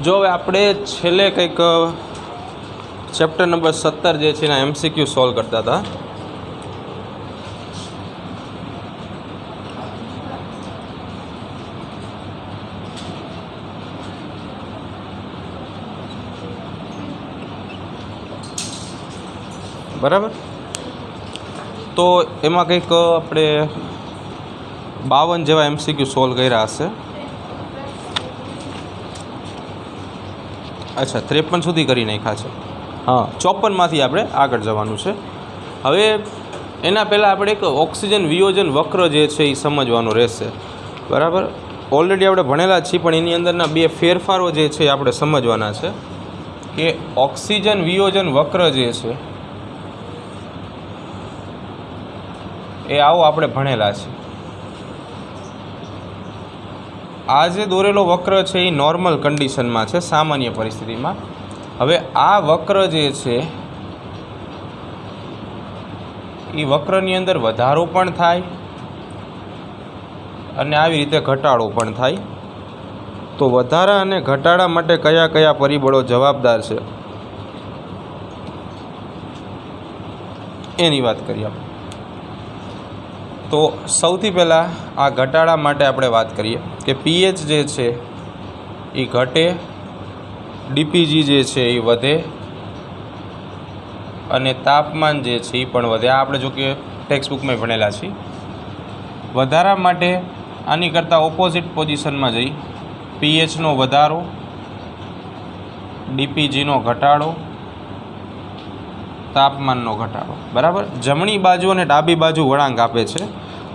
જો હવે આપણે છેલ્લે કંઈક ચેપ્ટર નંબર 17 જે છે એના MCQ સોલ્વ કરતા હતા. બરાબર. તો એમાં કંઈક આપણે 52 જેવા MCQ સોલ્વ કર્યા હશે. અચ્છા, 53 સુધી કરી નાખ્યા છે. હા, 54માંથી આપણે આગળ જવાનું છે. હવે એના પહેલાં આપણે એક ઓક્સિજન વિયોજન વક્ર જે છે એ સમજવાનો રહેશે. બરાબર. ઓલરેડી આપણે ભણેલા છીએ, પણ એની અંદરના બે ફેરફારો જે છે એ આપણે સમજવાના છે. કે ઓક્સિજન વિયોજન વક્ર જે છે એ આવો આપણે ભણેલા છે. આ જે દોરેલો વક્ર છે એ નોર્મલ કન્ડિશનમાં છે, સામાન્ય પરિસ્થિતિમાં. હવે આ વક્ર જે છે એ વક્રની અંદર વધારો પણ થાય અને આવી રીતે ઘટાડો પણ થાય. તો વધારા અને ઘટાડા માટે કયા કયા પરિબળો જવાબદાર છે એની વાત કરીએ આપણે. તો સૌથી પહેલાં આ ઘટાડા માટે આપણે વાત કરીએ કે pH જે છે એ ઘટે, DPG જે છે એ વધે અને તાપમાન જે છે એ પણ વધે. આ આપણે જો કે ટેક્સ્ટબુકમાં ભણેલા છીએ. વધારા માટે આની કરતાં ઓપોઝિટ પોઝિશનમાં જઈ pHનો વધારો, DPGનો ઘટાડો, તાપમાનનો ઘટાડો. બરાબર. જમણી બાજુ અને ડાબી બાજુ વળાંક આપે છે.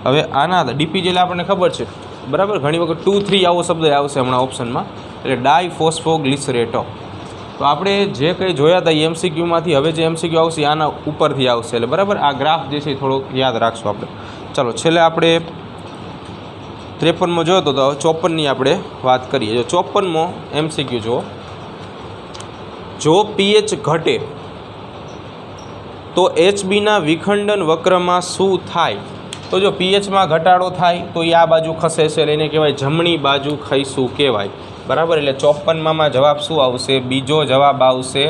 હવે આના DPG એટલે આપણને ખબર છે. બરાબર. ઘણી વખત 2-3 આવો શબ્દ આવશે હમણાં ઓપ્શનમાં, એટલે ડાયફોસ્ફોગ્લિસરેટો. તો આપણે જે કંઈ જોયા હતા એ MCQમાંથી હવે જે MCQ આવશે આના ઉપરથી આવશે. એટલે બરાબર આ ગ્રાફ જે છે એ થોડોક યાદ રાખશું આપણે. ચાલો, છેલ્લે આપણે 53માં જોયો તો 54ની આપણે વાત કરીએ. જો 54મો MCQ જુઓ. જો pH ઘટે તો HBના વિખંડન વક્રમાં શું થાય? તો જો pHમાં ઘટાડો થાય તો એ આ બાજુ ખસે છે, એટલે એને કહેવાય જમણી બાજુ ખસવું કહેવાય. બરાબર. એટલે 54માં જવાબ શું આવશે? બીજો જવાબ આવશે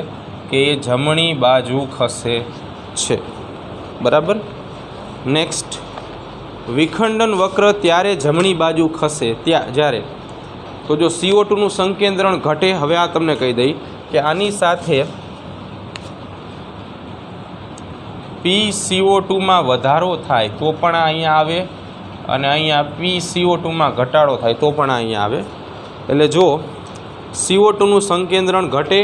કે એ જમણી બાજુ ખસે છે. બરાબર. નેક્સ્ટ, વિખંડન વક્ર ત્યારે જમણી બાજુ ખસે જ્યારે તો જો CO2નું સંકેન્દ્રણ ઘટે. હવે આ તમને કહી દઈ કે આની સાથે PCO2માં વધારો થાય તો પણ અહીંયા આવે અને અહીંયા PCO2માં ઘટાડો થાય તો પણ અહીંયા આવે. એટલે જો CO2નું સંકેન્દ્રણ ઘટે,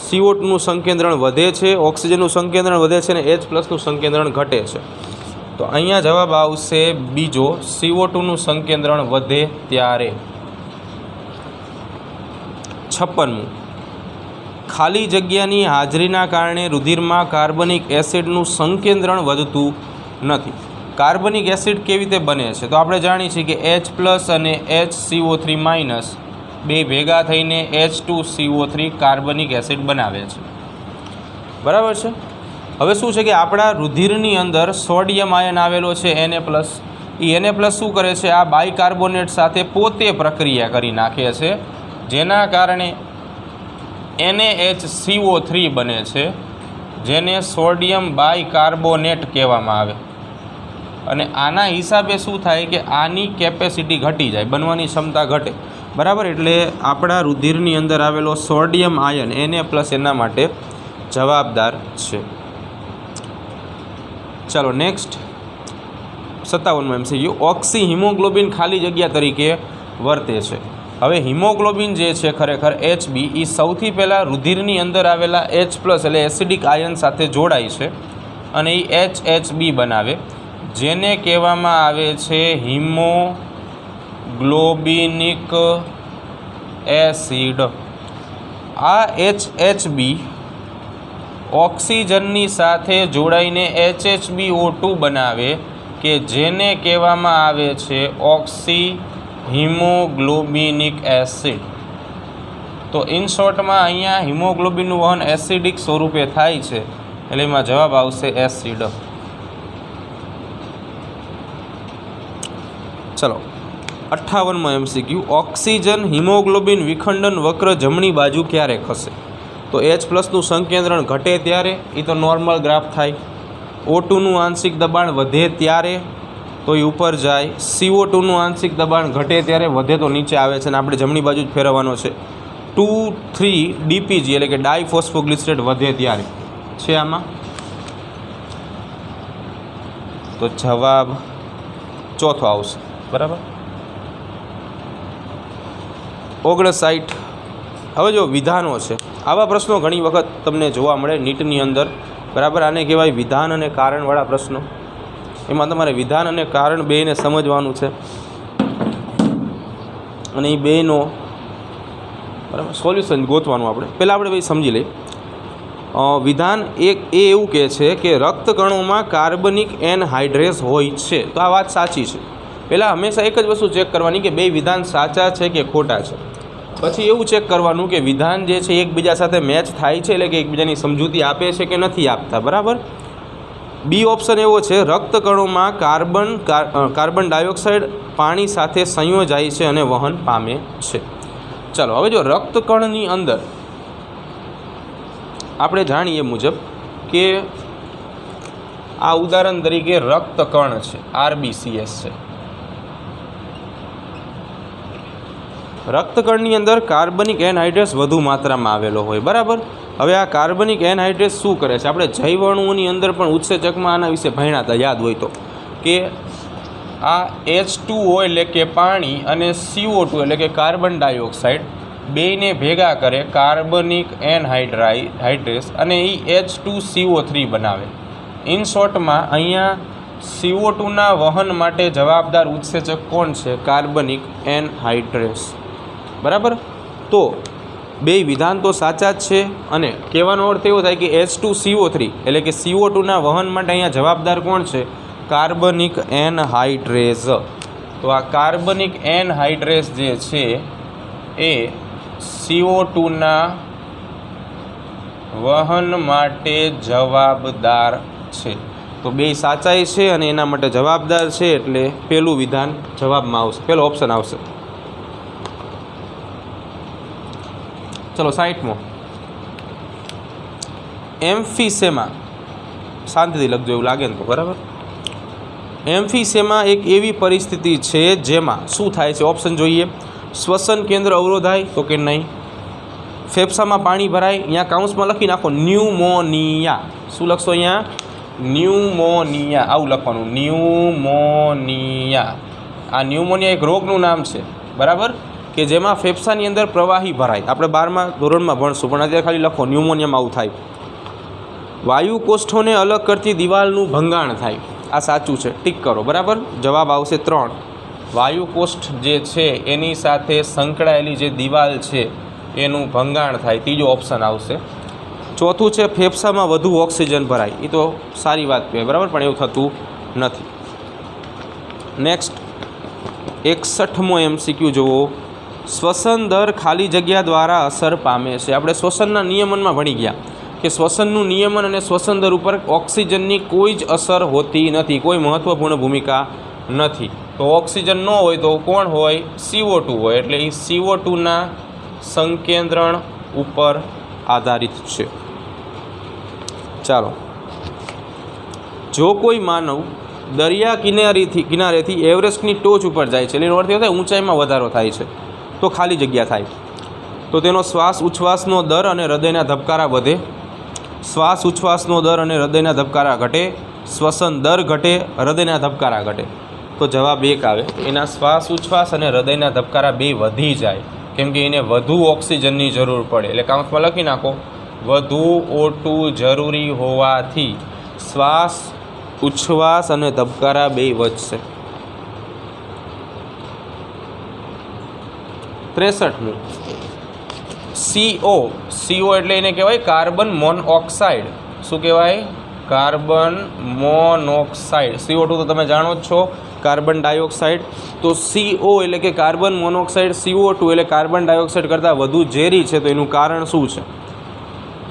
CO2નું સંકેન્દ્રણ વધે છે, ઓક્સિજનનું સંકેન્દ્રણ વધે છે અને H+નું સંકેન્દ્રણ ઘટે છે. તો અહીંયા જવાબ આવશે બીજો, CO2નું સંકેન્દ્રણ વધે ત્યારે. 56મું, ખાલી જગ્યાની હાજરીના કારણે રુધિરમાં કાર્બનિક એસિડનું સંકેન્દ્રણ વધતું નથી. કાર્બનિક એસિડ કેવી રીતે બને છે? તો આપણે જાણીએ છીએ કે H+ અને HCO3- બે ભેગા થઈને H2CO3 કાર્બનિક એસિડ બનાવે છે. બરાબર છે. હવે શું છે કે આપણા રુધિરની અંદર સોડિયમ આયન આવેલો છે Na+. એ Na+ શું કરે છે? આ બાયકાર્બોનેટ સાથે પોતે પ્રક્રિયા કરી નાખે છે, જેના કારણે NaHCO3 બને છે, જેને સોડિયમ બાયકાર્બોનેટ કહેવામાં આવે. અને આના હિસાબે શું થાય કે આની કેપેસિટી ઘટી જાય, બનવાની ક્ષમતા ઘટે. બરાબર. એટલે આપણા રુધિરની અંદર આવેલો સોડિયમ આયન Na+ એના માટે જવાબદાર છે. ચાલો નેક્સ્ટ, 57મો MCQ. ઓક્સી હિમોગ્લોબિન ખાલી જગ્યા તરીકે વર્તે છે. હવે હિમોગ્લોબિન જે છે ખરેખર HB એ સૌથી પહેલાં રુધિરની અંદર આવેલા H+ એટલે એસિડિક આયન સાથે જોડાય છે અને એ HHB બનાવે, જેને કહેવામાં આવે છે હિમોગ્લોબિનિક એસિડ. આ HHB ઓક્સિજનની સાથે જોડાઈને HHBO2 બનાવે કે જેને કહેવામાં આવે છે ઓક્સી હિમોગ્લોબિનિક એસિડ. તો ઇન શોર્ટમાં અહીંયા હિમોગ્લોબિનનું વહન એસિડિક સ્વરૂપે થાય છે, એટલે એમાં જવાબ આવશે એસિડ. ચલો 58માં MCQ, ઓક્સિજન હિમોગ્લોબિન વિખંડન વક્ર જમણી બાજુ ક્યારે ખસે? તો H+નું સંકેન્દ્રણ ઘટે ત્યારે, એ તો નોર્મલ ગ્રાફ થાય. O2નું આંશિક દબાણ વધે ત્યારે, તો એ ઉપર જાય. CO2નું આંશિક દબાણ ઘટે ત્યારે, વધે તો નીચે આવે છે, અને આપણે જમણી બાજુ જ ફેરવવાનો છે. 2,3 DPG એટલે કે ડાયફોસ્ફોગ્લિસરેટ વધે ત્યારે છે આમાં. તો જવાબ ચોથો આવશે. બરાબર. 59. હવે જો વિધાનો છે, આવા પ્રશ્નો ઘણી વખત તમને જોવા મળે નીટની અંદર. બરાબર. આને કહેવાય વિધાન અને કારણવાળા પ્રશ્નો. એમાં તમારે વિધાન અને કારણ બેયને સમજવાનું છે, અને એ બેયનો બરાબર સોલ્યુશન ગોતવાનું. પહેલાં આપણે ભાઈ સમજી લઈએ. વિધાન એક એ એવું કહે છે કે રક્તકણોમાં કાર્બનિક એનહાઇડ્રેસ હોય છે. તો આ વાત સાચી છે. પહેલાં હંમેશા એક જ વસ્તુ ચેક કરવાની કે બે વિધાન સાચા છે કે ખોટા છે. પછી એવું ચેક કરવાનું કે વિધાન જે છે એકબીજા સાથે મેચ થાય છે, એટલે કે એકબીજાની સમજૂતી આપે છે કે નથી આપતા. બરાબર. બી ઓપ્શન એવો છે, રક્તકણોમાં કાર્બન ડાયોક્સાઇડ પાણી સાથે સંયોજાય છે અને વહન પામે છે. ચાલો હવે જો રક્તકણની અંદર આપણે જાણીએ મુજબ કે આ ઉદાહરણ તરીકે રક્તકણ છે, RBCS છે. રક્તકણની અંદર કાર્બનિક એનહાઇડ્રેસ વધુ માત્રામાં આવેલો હોય. બરાબર. હવે આ કાર્બનિક એનહાઇડ્રેસ શું કરે છે? આપણે જૈવ અણુઓની અંદર પણ ઉત્સેચકમાં આના વિશે ભણ્યા હતા, યાદ હોય તો, કે આ H2O એટલે કે પાણી અને CO2 એટલે કે કાર્બન ડાયોક્સાઇડ બેયને ભેગા કરે કાર્બનિક એનહાઇડ્રેસ, અને એ H2CO3 બનાવે. ઇન શોર્ટમાં અહીંયા CO2ના વહન માટે જવાબદાર ઉત્સેચક કોણ છે? કાર્બનિક એનહાઇડ્રેસ. બરાબર. તો બે વિધાન તો સાચા જ છે, અને કહેવાનો અર્થ એવો થાય કે H2CO3 એટલે કે CO2ના વહન માટે અહીંયા જવાબદાર કોણ છે? કાર્બનિક એનહાઇડ્રેસ. તો આ કાર્બનિક એનહાઇડ્રેસ જે છે એ CO2ના વહન માટે જવાબદાર છે. તો બે સાચાઈ છે અને એના માટે જવાબદાર છે, એટલે પહેલું વિધાન જવાબમાં આવશે, પહેલો ઓપ્શન આવશે. ચલો 60મો એમ્ફીસેમા. શાંતિથી લખજો, એવું લાગે ને તો. બરાબર. એમ્ફીસેમા એક એવી પરિસ્થિતિ છે જેમાં શું થાય છે? ઓપ્શન જોઈએ. શ્વસન કેન્દ્ર અવરોધાય, તો કે નહીં. ફેફસામાં પાણી ભરાય, અહીંયા કાઉન્સમાં લખી નાખો ન્યુમોનિયા. શું લખશો અહીંયા? ન્યુમોનિયા. આવું લખવાનું, ન્યુમોનિયા. આ ન્યુમોનિયા એક રોગનું નામ છે. બરાબર. કે જેમાં ફેફસાની અંદર પ્રવાહી ભરાય. આપણે 12મા ધોરણમાં ભણશું, પણ અત્યારે ખાલી લખો ન્યુમોનિયામાં આવું થાય. વાયુકોષ્ઠોને અલગ કરતી દિવાલનું ભંગાણ થાય. આ સાચું છે, ટીક કરો. બરાબર. જવાબ આવશે 3. વાયુકોષ્ઠ જે છે એની સાથે સંકળાયેલી જે દિવાલ છે એનું ભંગાણ થાય. ત્રીજો ઓપ્શન આવશે. ચોથું છે ફેફસામાં વધુ ઓક્સિજન ભરાય. એ તો સારી વાત કહેવાય. બરાબર. પણ એવું થતું નથી. નેક્સ્ટ 61મો MCQ જુઓ. શ્વસન દર ખાલી જગ્યા દ્વારા અસર પામે છે. આપણે શ્વસનના નિયમનમાં ભણી ગયા કે શ્વસનનું નિયમન અને શ્વસન દર ઉપર ઓક્સિજનની કોઈ જ અસર હોતી નથી, કોઈ મહત્ત્વપૂર્ણ ભૂમિકા નથી. તો ઓક્સિજન ન હોય તો કોણ હોય? CO2 હોય. એટલે એ CO2ના સંકેન્દ્રણ ઉપર આધારિત છે. ચાલો, જો કોઈ માનવ દરિયા કિનારેથી એવરેસ્ટની ટોચ ઉપર જાય છે, એનો અર્થ એ થાય ઊંચાઈમાં વધારો થાય છે, તો ખાલી જગ્યા થાય. તો તેનો શ્વાસ ઉચ્છ્વાસનો દર અને હૃદયના ધબકારા વધે. શ્વાસ ઉચ્છ્વાસનો દર અને હૃદયના ધબકારા ઘટે. શ્વસન દર ઘટે, હૃદયના ધબકારા ઘટે. તો જવાબ 1 આવે. એના શ્વાસ ઉચ્છ્વાસ અને હૃદયના ધબકારા બે વધી જાય, કેમ કે એને વધુ ઓક્સિજનની જરૂર પડે. એટલે કાઉન્સમાં લખી નાખો, વધુ O2 જરૂરી હોવાથી શ્વાસ ઉચ્છ્વાસ અને ધબકારા બે વધશે. 63મું CO. CO એટલે એને કહેવાય કાર્બન મોનોક્સાઇડ. શું કહેવાય? Carbon monoxide. CO2 તો તમે જાણો જ છો, કાર્બન ડાયોક્સાઇડ. તો CO એટલે કે કાર્બન મોનોક્સાઇડ, CO2 એટલે કાર્બન ડાયોક્સાઇડ કરતાં વધુ ઝેરી છે. તો એનું કારણ શું છે?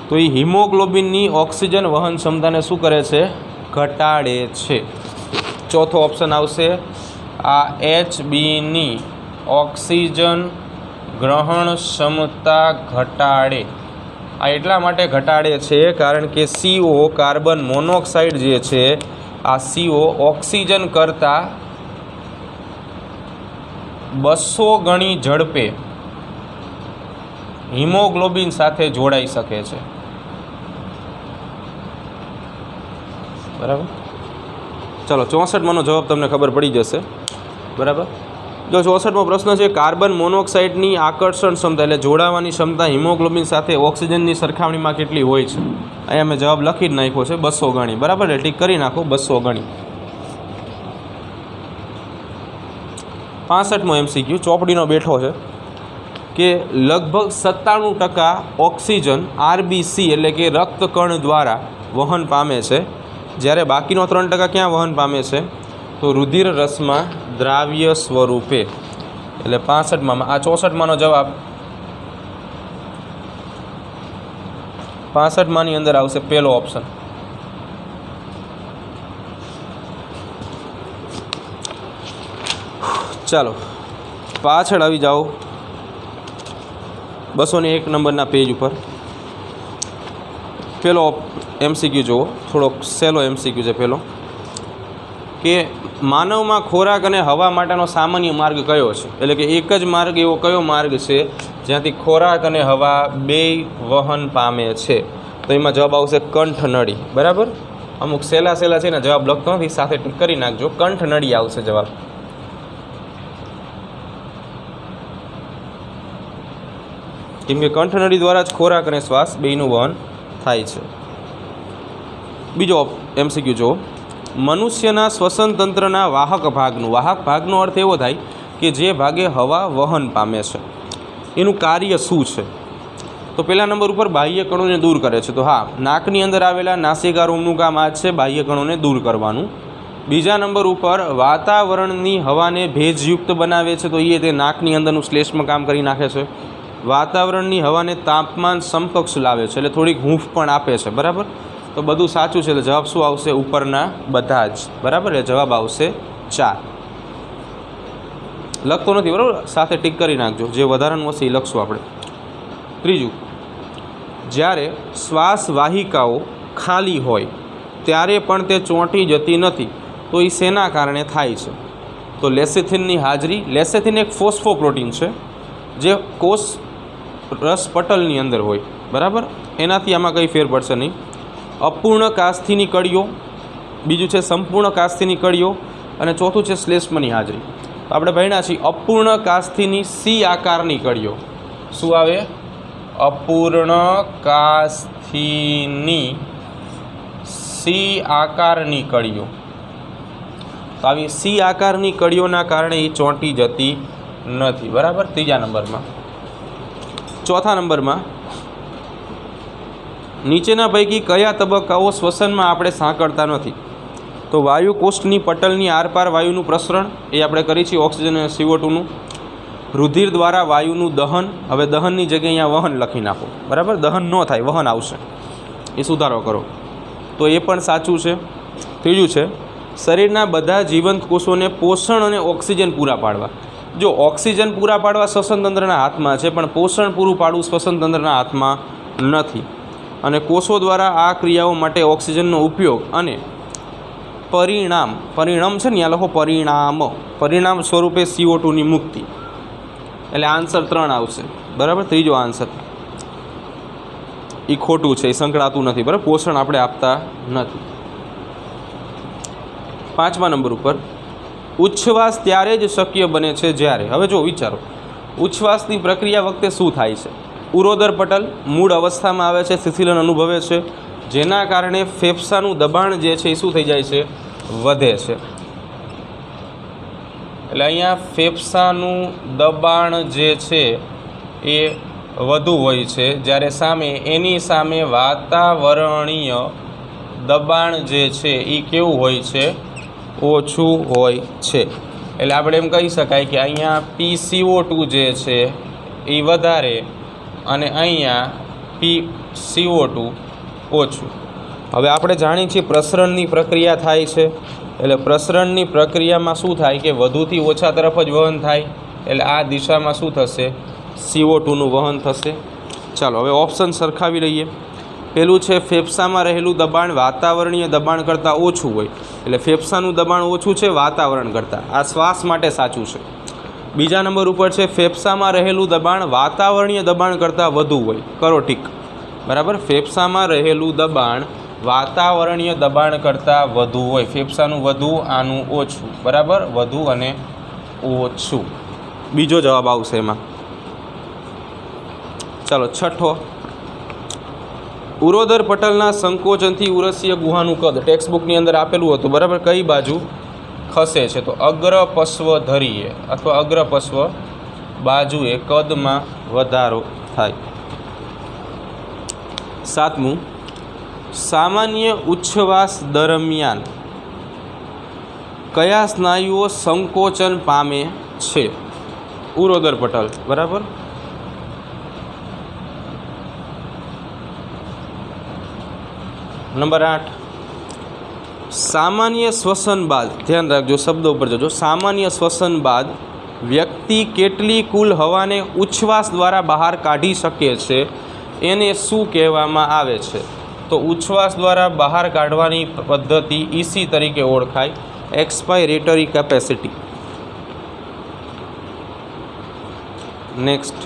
તો એ હિમોગ્લોબિનની ઓક્સિજન વહન ક્ષમતાને શું કરે છે? ઘટાડે છે. ચોથો ઓપ્શન આવશે. આ HBની ઓક્સિજન ગ્રહણ ક્ષમતા ઘટાડે. આ એટલા માટે ઘટાડે છે કારણ કે CO કાર્બન મોનોક્સાઇડ જે છે આ CO ઓક્સિજન કરતાં 200 ગણી ઝડપે હિમોગ્લોબિન સાથે જોડાઈ શકે છે. બરાબર. ચલો 64માનો જવાબ તમને ખબર પડી જશે. બરાબર. જો 64મો પ્રશ્ન છે કાર્બન મોનોક્સાઇડની આકર્ષણ ક્ષમતા એટલે જોડાવાની ક્ષમતા હિમોગ્લોબિન સાથે ઓક્સિજનની સરખામણીમાં કેટલી હોય છે. અહીંયા મેં જવાબ લખી જ નાખ્યો છે 200 ગણી. બરાબર. એટલે ટીક કરી નાખો 200 ગણી. 65મો MCQ ચોપડીનો બેઠો છે કે લગભગ 97% ઓક્સિજન RBC એટલે કે રક્તકણ દ્વારા વહન પામે છે, જ્યારે બાકીનો 3% ક્યાં વહન પામે છે તો રુધિર રસમાં દ્રાવ્ય સ્વરૂપે. એટલે 65માં આ 64માનો જવાબ 65માની અંદર આવશે પહેલો ઓપ્શન. ચાલો પાછળ આવી જાઓ 201 નંબરના પેજ ઉપર. પહેલો MCQ જુઓ, થોડોક સહેલો MCQ છે પહેલો કે માનવમાં ખોરાક અને હવા માટેનો સામાન્ય માર્ગ કયો છે. એટલે કે એક જ માર્ગ એવો કયો માર્ગ છે જ્યાંથી ખોરાક અને હવા બેય વહન પામે છે. તો એમાં જવાબ આવશે કંઠનળી. બરાબર. અમુક સહેલા છે ને જવાબ લખતો નથી, સાથે ટીક કરી નાખજો. કંઠનળી આવશે જવાબ. કેમ કે કંઠનળી દ્વારા જ ખોરાક અને શ્વાસ બેયનું વહન થાય છે. બીજો MCQ જુઓ, મનુષ્યના શ્વસન તંત્રના વાહક ભાગનો અર્થ એવો થાય કે જે ભાગે હવા વહન પામે છે એનું કાર્ય શું છે. તો પહેલા નંબર ઉપર બાહ્ય કણોને દૂર કરે છે. તો હા, નાકની અંદર આવેલા નાસિકા રોમનું કામ આ છે બાહ્ય કણોને દૂર કરવાનું. બીજા નંબર ઉપર વાતાવરણની હવાને ભેજયુક્ત બનાવે છે. તો એ તે નાકની અંદરનું શ્લેષ્મ કામ કરી નાખે છે. વાતાવરણની હવાને તાપમાન સમકક્ષ લાવે છે, એટલે થોડીક હૂંફ પણ આપે છે. બરાબર. તો બધું સાચું છે. એટલે જવાબ શું આવશે ઉપરના બધા જ. બરાબર. એટલે જવાબ આવશે 4. લખતો નથી બરાબર, સાથે ટીક કરી નાખજો. જે વધારાનું હશે એ લખશું આપણે. ત્રીજું, જ્યારે શ્વાસ વાહિકાઓ ખાલી હોય ત્યારે પણ તે ચોંટી જતી નથી, તો એ શેના કારણે થાય છે. તો લેસેથિનની હાજરી. લેસેથિન એક ફોસ્ફોપ્રોટીન છે જે કોષ રસ પટલની અંદર હોય. બરાબર. એનાથી આમાં કંઈ ફેર પડશે નહીં. અપૂર્ણ કાસ્થીની કળીઓ, બીજું છે સંપૂર્ણ કાસ્થીની કળીઓ, અને ચોથું છે શ્લેષ્મની હાજરી. તો આપણે ભણ્યા છીએ અપૂર્ણ કાસ્થીની C આકારની કળીઓ. શું આવે? અપૂર્ણ કાસ્થીની C આકારની કળીઓ. તો આવી C આકારની કળીઓના કારણે એ ચોંટી જતી નથી. બરાબર. ત્રીજા નંબરમાં. ચોથા નંબરમાં, નીચેના પૈકી કયા તબક્કાઓ શ્વસનમાં આપણે સાંકળતા નથી. તો વાયુ કોષ્ઠની પટલની આરપાર વાયુનું પ્રસરણ એ આપણે કરી છીએ ઓક્સિજન અને CO2નું. રુધિર દ્વારા વાયુનું દહન. હવે દહનની જગ્યાએ અહીંયા વહન લખી નાખો. બરાબર. દહન ન થાય, વહન આવશે, એ સુધારો કરો. તો એ પણ સાચું છે. ત્રીજું છે શરીરના બધા જીવંત કોષોને પોષણ અને ઓક્સિજન પૂરા પાડવા. જો ઓક્સિજન પૂરા પાડવા શ્વસનતંત્રના હાથમાં છે, પણ પોષણ પૂરું પાડવું શ્વસનતંત્રના હાથમાં નથી. અને કોષો દ્વારા આ ક્રિયાઓ માટે ઓક્સિજનનો ઉપયોગ અને પરિણામ છે ને, ત્યાં લખો પરિણામ સ્વરૂપે CO2ની મુક્તિ. એટલે આન્સર 3 આવશે. બરાબર. ત્રીજો આન્સર એ ખોટું છે, એ સંકળાતું નથી. બરાબર. પોષણ આપણે આપતા નથી. 5મા નંબર ઉપર, ઉચ્છ્વાસ ત્યારે જ શક્ય બને છે જ્યારે. હવે જો વિચારો, ઉચ્છ્વાસની પ્રક્રિયા વખતે શું થાય છે. ઉરોદર પટલ મૂળ અવસ્થામાં આવે છે, શિથિલન અનુભવે છે, જેના કારણે ફેફસાનું દબાણ જે છે એ શું થઈ જાય છે? વધે છે. એટલે અહીંયા ફેફસાનું દબાણ જે છે એ વધુ હોય છે, જ્યારે એની સામે વાતાવરણીય દબાણ જે છે એ કેવું હોય છે? ઓછું હોય છે. એટલે આપણે એમ કહી શકાય કે અહીંયા PCO2 જે છે એ વધારે અને અહીંયા PCO2 ઓછું. હવે આપણે જાણીએ છીએ પ્રસરણની પ્રક્રિયા થાય છે, એટલે પ્રસરણની પ્રક્રિયામાં શું થાય કે વધુથી ઓછા તરફ જ વહન થાય, એટલે આ દિશામાં શું થશે, CO2નું વહન થશે. ચાલો હવે ઓપ્શન સરખાવી લઈએ. પેલું છે ફેફસામાં રહેલું દબાણ વાતાવરણીય દબાણ કરતાં ઓછું હોય, એટલે ફેફસાનું દબાણ ઓછું છે વાતાવરણ કરતાં, આ શ્વાસ માટે સાચું છે. બીજા નંબર ઉપર છે ફેફસામાં રહેલું દબાણ વાતાવરણીય દબાણ કરતાં વધુ હોય, કરો ટીક. બરાબર, ફેફસામાં રહેલું દબાણ વાતાવરણીય દબાણ કરતાં વધુ હોય, ફેફસાનું વધુ આનું ઓછું. બરાબર, વધુ અને ઓછું બીજો જવાબ આવશે એમાં. ચાલો છઠ્ઠો, ઉરોદર પટલના સંકોચનથી ઉરસીય ગુહાનું કદ ટેક્સ્ટબુકની અંદર આપેલું હતું. બરાબર, કઈ બાજુ ખસે છે, તો અગ્રપશ્વ ધરીએ અથવા અગ્રપશ્વ બાજુએ કદમાં વધારો થાય. સાતમું, સામાન્ય ઉચ્છ્વાસ દરમિયાન કયા સ્નાયુઓ સંકોચન પામે છે, ઉરોદર પટલ. બરાબર, નંબર 8, સામાન્ય શ્વસન બાદ, ધ્યાન રાખજો શબ્દો ઉપર જજો, સામાન્ય શ્વસન બાદ વ્યક્તિ કેટલી કુલ હવાને ઉચ્છ્વાસ દ્વારા બહાર કાઢી શકે છે એને શું કહેવામાં આવે છે, તો ઉચ્છ્વાસ દ્વારા બહાર કાઢવાની પદ્ધતિ EC તરીકે ઓળખાય, એક્સપાયરેટરી કેપેસિટી. નેક્સ્ટ,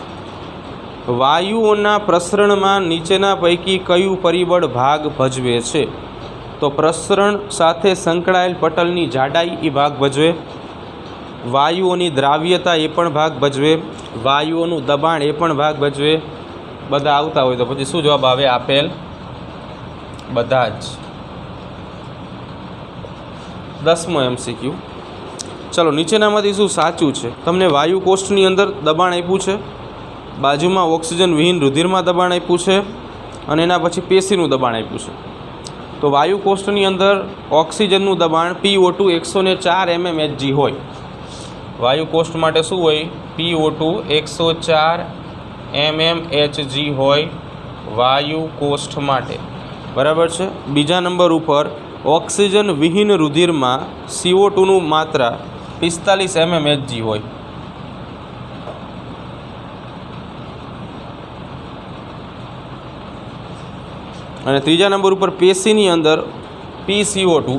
વાયુઓના પ્રસરણમાં નીચેના પૈકી કયું પરિબળ ભાગ ભજવે છે, તો પ્રસરણ સાથે સંકળાયેલ પટલની જાડાઈ એ ભાગ ભજવે, વાયુઓની દ્રાવ્યતા એ પણ ભાગ ભજવે, વાયુઓનું દબાણ એ પણ ભાગ ભજવે. બધા આવતા હોય તો પછી શું જવાબ આવે, આપેલ બધા જ. 10મો MCQ. ચલો નીચેનામાંથી શું સાચું છે, તમને વાયુ કોષ્ઠની અંદર દબાણ આપ્યું છે, બાજુમાં ઓક્સિજન વિહીન રુધિરમાં દબાણ આપ્યું છે અને એના પછી પેશીનું દબાણ આપ્યું છે. તો વાયુ કોષ્ઠની અંદર ઓક્સિજનનું દબાણ PO2 104 mmHg હોય. વાયુ કોષ્ઠ માટે શું હોય, PO2 104 mmHg હોય વાયુ કોષ્ઠ માટે. બરાબર છે. બીજા નંબર ઉપર ઓક્સિજન વિહીન રુધિરમાં CO2નું માત્રા 45 mmHg હોય. અને ત્રીજા નંબર ઉપર પેશીની અંદર PCO2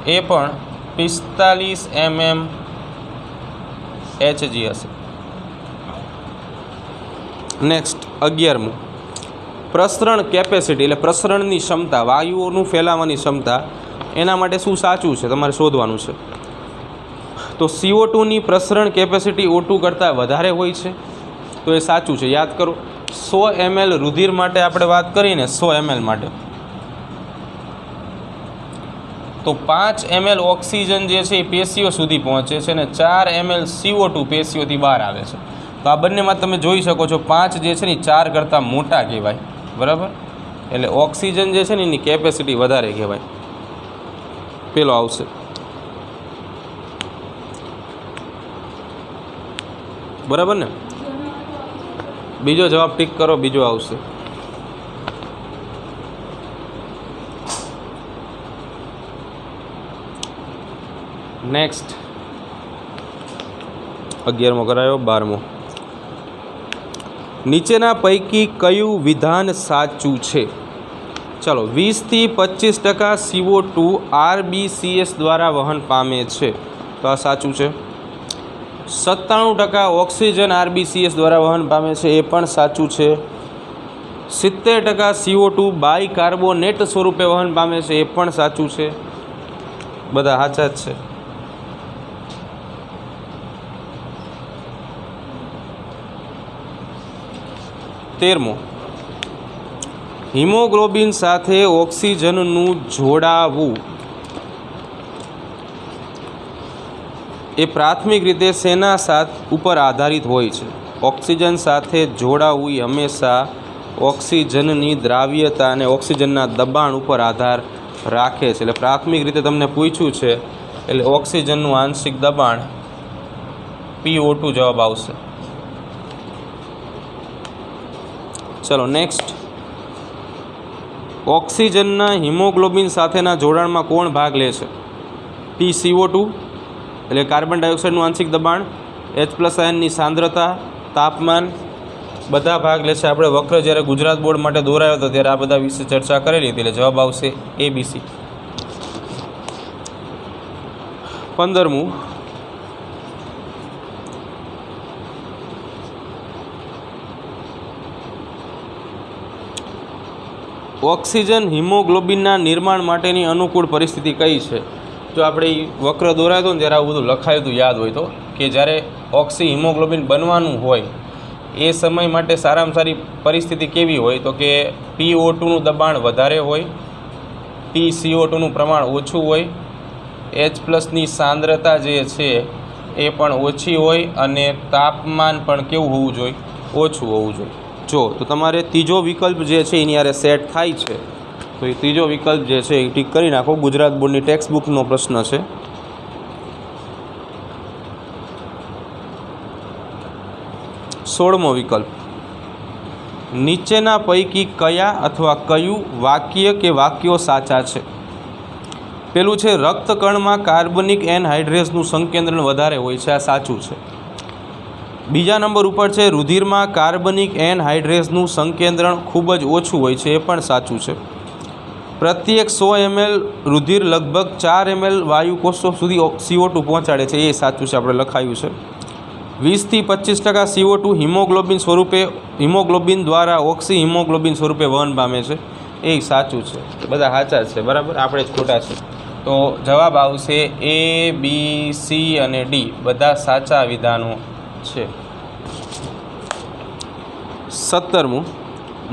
એ પણ 45 mmHg હશે. નેક્સ્ટ 11મું, પ્રસરણ કેપેસિટી એટલે પ્રસરણની ક્ષમતા, વાયુઓનું ફેલાવાની ક્ષમતા, એના માટે શું સાચું છે તમારે શોધવાનું છે. તો CO2ની પ્રસરણ કેપેસિટી O2 કરતાં વધારે હોય છે, તો એ સાચું છે. યાદ કરો, 100 ml રુધિર માટે આપણે વાત કરીને 100 ml માટે, તો 5 ml ઓક્સિજન જે છે એ પેશીઓ સુધી પહોંચે છે અને 4 ml CO2 પેશીઓથી બહાર આવે છે. તો આ બંનેમાં તમે જોઈ શકો છો 5 જે છે ને 4 કરતાં મોટા કહેવાય. બરાબર, એટલે ઓક્સિજન જે છે ને એની કેપેસિટી વધારે કહેવાય. પેલો આવશે. બરાબર ને, બીજો જવાબ ટીક કરો, બીજો આવશે. નેક્સ્ટ 11મો કરાયો. 12મો, નીચેના પૈકી કયું વિધાન સાચું છે. ચાલો, 20 થી 25% CO2 RBCS દ્વારા વહન પામે છે, તો આ સાચું છે. 97% ઓક્સિજન RBCS દ્વારા વહન પામે છે, એ પણ સાચું છે. 70% CO2 બાયકાર્બોનેટ સ્વરૂપે વહન પામે છે, એ પણ સાચું છે. બધા સાચા જ છે. તેરમો, હિમોગ્લોબિન સાથે ઓક્સિજનનું જોડાવું એ પ્રાથમિક રીતે શેના ઉપર આધારિત હોય છે. ઓક્સિજન સાથે જોડાવું એ હંમેશા ઓક્સિજનની દ્રાવ્યતા અને ઓક્સિજનના દબાણ ઉપર આધાર રાખે છે. એટલે પ્રાથમિક રીતે તમને પૂછ્યું છે એટલે ઓક્સિજનનું આંશિક દબાણ PO2 જવાબ આવશે. ચલો નેક્સ્ટ, ઓક્સિજનના હિમોગ્લોબિન સાથેના જોડાણમાં કોણ ભાગ લે છે? PCO2 એટલે કાર્બન ડાયોક્સાઇડનું આંશિક દબાણ, H+ આયનની સાંદ્રતા, તાપમાન, બધા ભાગ લે છે. આપણે વક્ર જ્યારે ગુજરાત બોર્ડ માટે દોરાયો હતો ત્યારે આ બધા વિશે ચર્ચા કરેલી હતી, એટલે જવાબ આવશે ABC. 15મું, ઓક્સિજન હિમોગ્લોબિનના નિર્માણ માટેની અનુકૂળ પરિસ્થિતિ કઈ છે? જો આપણે વક્ર દોરાયો હતો ને ત્યારે આવું બધું લખાયું હતું, યાદ હોય તો, કે જ્યારે ઓક્સી હિમોગ્લોબિન બનવાનું હોય એ સમય માટે સારામાં સારી પરિસ્થિતિ કેવી હોય? તો કે PO2નું દબાણ વધારે હોય, PCO2નું પ્રમાણ ઓછું હોય, H+ની સાંદ્રતા જે છે એ પણ ઓછી હોય અને તાપમાન પણ કેવું હોવું જોઈએ? ઓછું હોવું જોઈએ. જો તો તમારે ત્રીજો વિકલ્પ જે છે એની યારે સેટ થાય છે, તો એ ત્રીજો વિકલ્પ જે છે એ ટીક કરી નાખો. ગુજરાત બોર્ડની ટેક્સ્ટ બુકનો પ્રશ્ન છે. 16મો વિકલ્પ, નીચેના પૈકી કયા અથવા કયું વાક્ય કે વાક્યો સાચા છે? પેલું છે રક્તકણમાં કાર્બનિક એનહાઇડ્રેસનું સંકેન્દ્રણ વધારે હોય છે, આ સાચું છે. બીજા નંબર ઉપર છે રુધિરમાં કાર્બનિક એનહાઇડ્રેસનું સંકેન્દ્રણ ખૂબ જ ઓછું હોય છે, એ પણ સાચું છે. પ્રત્યેક 100 ml રુધિર લગભગ 4 ml વાયુ કોષો સુધી CO2 પહોંચાડે છે, એ સાચું છે, આપણે લખાયું છે. 20થી 25% CO2 હિમોગ્લોબિન દ્વારા ઓક્સી હિમોગ્લોબિન સ્વરૂપે વહન પામે છે, એ સાચું છે. બધા સાચા છે, બરાબર, આપણે જ ખોટા છે. તો જવાબ આવશે A, B, C અને D, બધા સાચા વિધાનો છે. 17મું,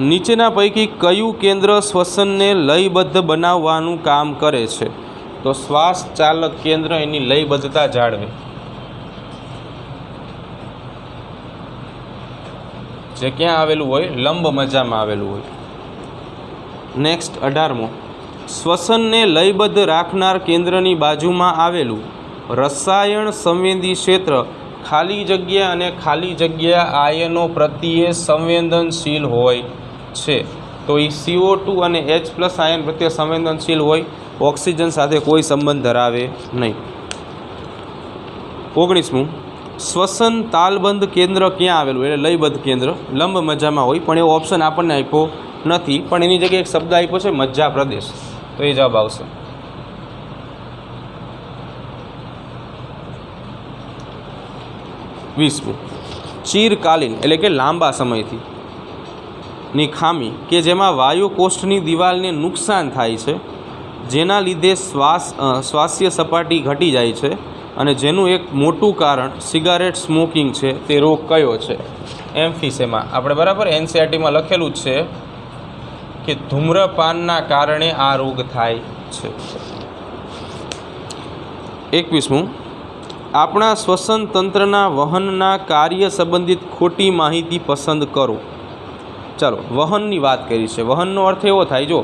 નીચેના પૈકી કયું કેન્દ્ર શ્વસનને લયબદ્ધ બનાવવાનું કામ કરે છે? તો શ્વાસ ચાલક કેન્દ્ર એની લયબદ્ધતા જાળવે, જે ક્યાં આવેલું હોય? લંબ મજ્જામાં આવેલું હોય. નેક્સ્ટ 18મો, શ્વસનને લયબદ્ધ રાખનાર કેન્દ્રની બાજુમાં આવેલું રસાયણ સંવેદી ક્ષેત્ર ખાલી જગ્યા અને ખાલી જગ્યા આયનો પ્રત્યે સંવેદનશીલ હોય છે. તો એ CO2 અને H+ આયન પ્રત્યે સંવેદનશીલ હોય, ઓક્સિજન સાથે કોઈ સંબંધ ધરાવે નહીં. 19મું, શ્વસન તાલબંધ કેન્દ્ર ક્યાં આવેલું? એટલે લયબદ્ધ કેન્દ્ર લંબ મજ્જામાં હોય, પણ એવો ઓપ્શન આપણને આપ્યો નથી, પણ એની જગ્યાએ એક શબ્દ આપ્યો છે મજ્જા પ્રદેશ, તો એ જવાબ આવશે. 20મું, ચિરકાલીન એટલે કે લાંબા સમયથી ની ખામી કે જેમાં વાયુ કોષ્ઠની દિવાલને નુકસાન થાય છે, જેના લીધે શ્વાસીય સપાટી ઘટી જાય છે, અને જેનું એક મોટું કારણ સિગારેટ સ્મોકિંગ છે, તે રોગ કયો છે? એમ્ફિસેમા. આપણે બરાબર NCERTમાં લખેલું જ છે કે ધૂમ્રપાનના કારણે આ રોગ થાય છે. 21મું, આપણા શ્વસન તંત્રના વહનના કાર્ય સંબંધિત ખોટી માહિતી પસંદ કરો. ચાલો, વહનની વાત કરી છે. વહનનો અર્થ એવો થાય, જો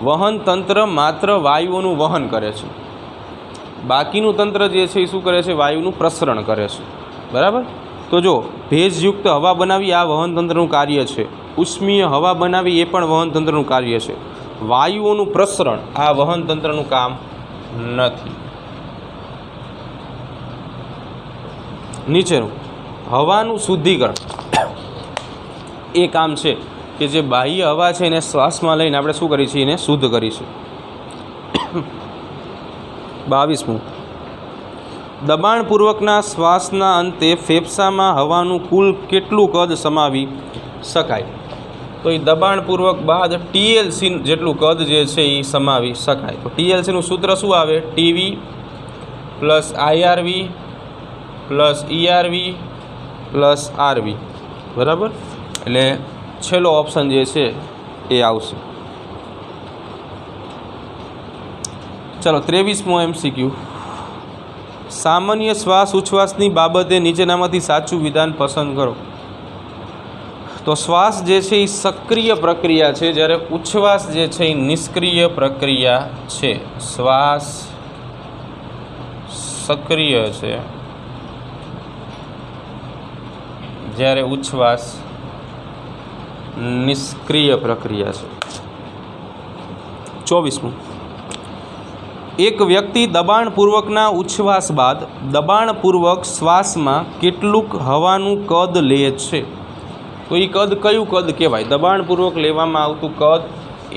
વહન તંત્ર માત્ર વાયુઓનું વહન કરે છે, બાકીનું તંત્ર જે છે એ શું કરે છે? વાયુનું પ્રસરણ કરે છે, બરાબર. તો જો ભેજયુક્ત હવા બનાવી આ વહન તંત્રનું કાર્ય છે, ઉષ્મીય હવા બનાવી એ પણ વહન તંત્રનું કાર્ય છે. વાયુઓનું પ્રસરણ આ વહન તંત્રનું કામ નથી. નીચેનું હવાનું શુદ્ધિકરણ એ કામ છે કે જે બાહ્ય હવા છે એને શ્વાસમાં લઈને આપણે શું કરીએ છીએ? એને શુદ્ધ કરીશું. 22મું, દબાણપૂર્વકના શ્વાસના અંતે ફેફસામાં હવાનું કુલ કેટલું કદ સમાવી શકાય? તો એ દબાણપૂર્વક બાદ TLC જેટલું કદ જે છે એ સમાવી શકાય. તો TLCનું સૂત્ર શું આવે? TV plus IRV plus ERV plus RV, બરાબર. એટલે છેલ્લો ઓપ્શન જે છે એ આવશે. ચાલો, 23મો MCQ, સામાન્ય શ્વાસ ઉચ્છ્વાસની બાબતે નીચેનામાંથી સાચું વિધાન પસંદ કરો. તો શ્વાસ જે છે એ સક્રિય પ્રક્રિયા છે, જ્યારે ઉચ્છ્વાસ જે છે એ નિષ્ક્રિય પ્રક્રિયા છે. શ્વાસ સક્રિય છે, જ્યારે ઉચ્છ્વાસ નિષ્ક્રિય પ્રક્રિયા છે. 24મું, એક વ્યક્તિ દબાણપૂર્વકના ઉચ્છ્વાસ બાદ દબાણપૂર્વક શ્વાસમાં કેટલુંક હવાનું કદ લે છે? તો એ કદ કયું કદ કહેવાય? દબાણપૂર્વક લેવામાં આવતું કદ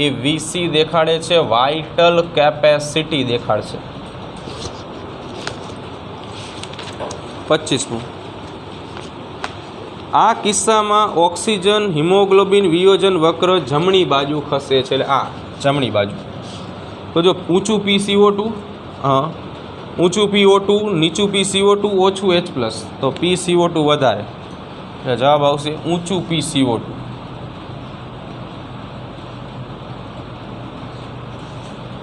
એ વીસી દેખાડે છે, વાઇટલ કેપેસિટી દેખાડશે. 25મું, આ કિસ્સામાં ઓક્સિજન હિમોગ્લોબિન વિયોજન વક્ર જમણી બાજુ ખસે છે, એટલે આ જમણી બાજુ. તો જો ઊંચું PCO2, હા ઊંચું PO2, નીચું PCO2, ઓછું H+, તો PCO2 વધારે, એટલે જવાબ આવશે ઊંચું PCO2.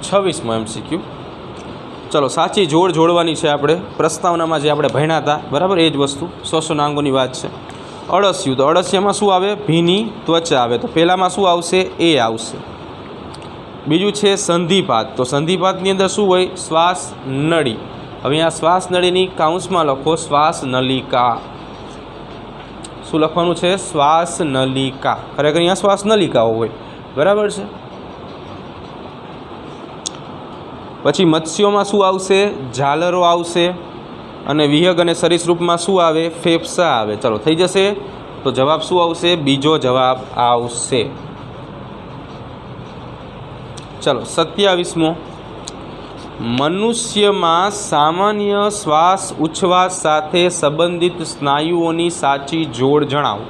26મો MCQ. ચલો, સાચી જોડ જોડવાની છે આપણે પ્રસ્તાવનામાં જે આપણે ભણ્યા હતા, બરાબર એ જ વસ્તુ શ્વસનાંગોની વાત છે. અળસિયું, તો અળસિયામાં શું આવે? ભીની ત્વચા આવે, તો પહેલાંમાં શું આવશે? એ આવશે. બીજું છે સંધિપાત, તો સંધિપાતની અંદર શું હોય? શ્વાસ નળી. હવે અહીંયા શ્વાસ નળીની કાઉન્સમાં લખો શ્વાસ નલિકા. શું લખવાનું છે? શ્વાસ નલિકા. ખરેખર અહીંયા શ્વાસ નલિકાઓ હોય, બરાબર છે. પછી મત્સ્યોમાં શું આવશે? ઝાલરો આવશે. અને વિહગ અને સરીસૃપમાં શું આવે? ફેફસા આવે. ચલો, થઈ જશે. તો જવાબ શું આવશે? બીજો જવાબ આવશે. ચલો, 27મો, મનુષ્યમાં સામાન્ય શ્વાસ ઉચ્છ્વાસ સાથે સંબંધિત સ્નાયુઓની સાચી જોડ જણાવો.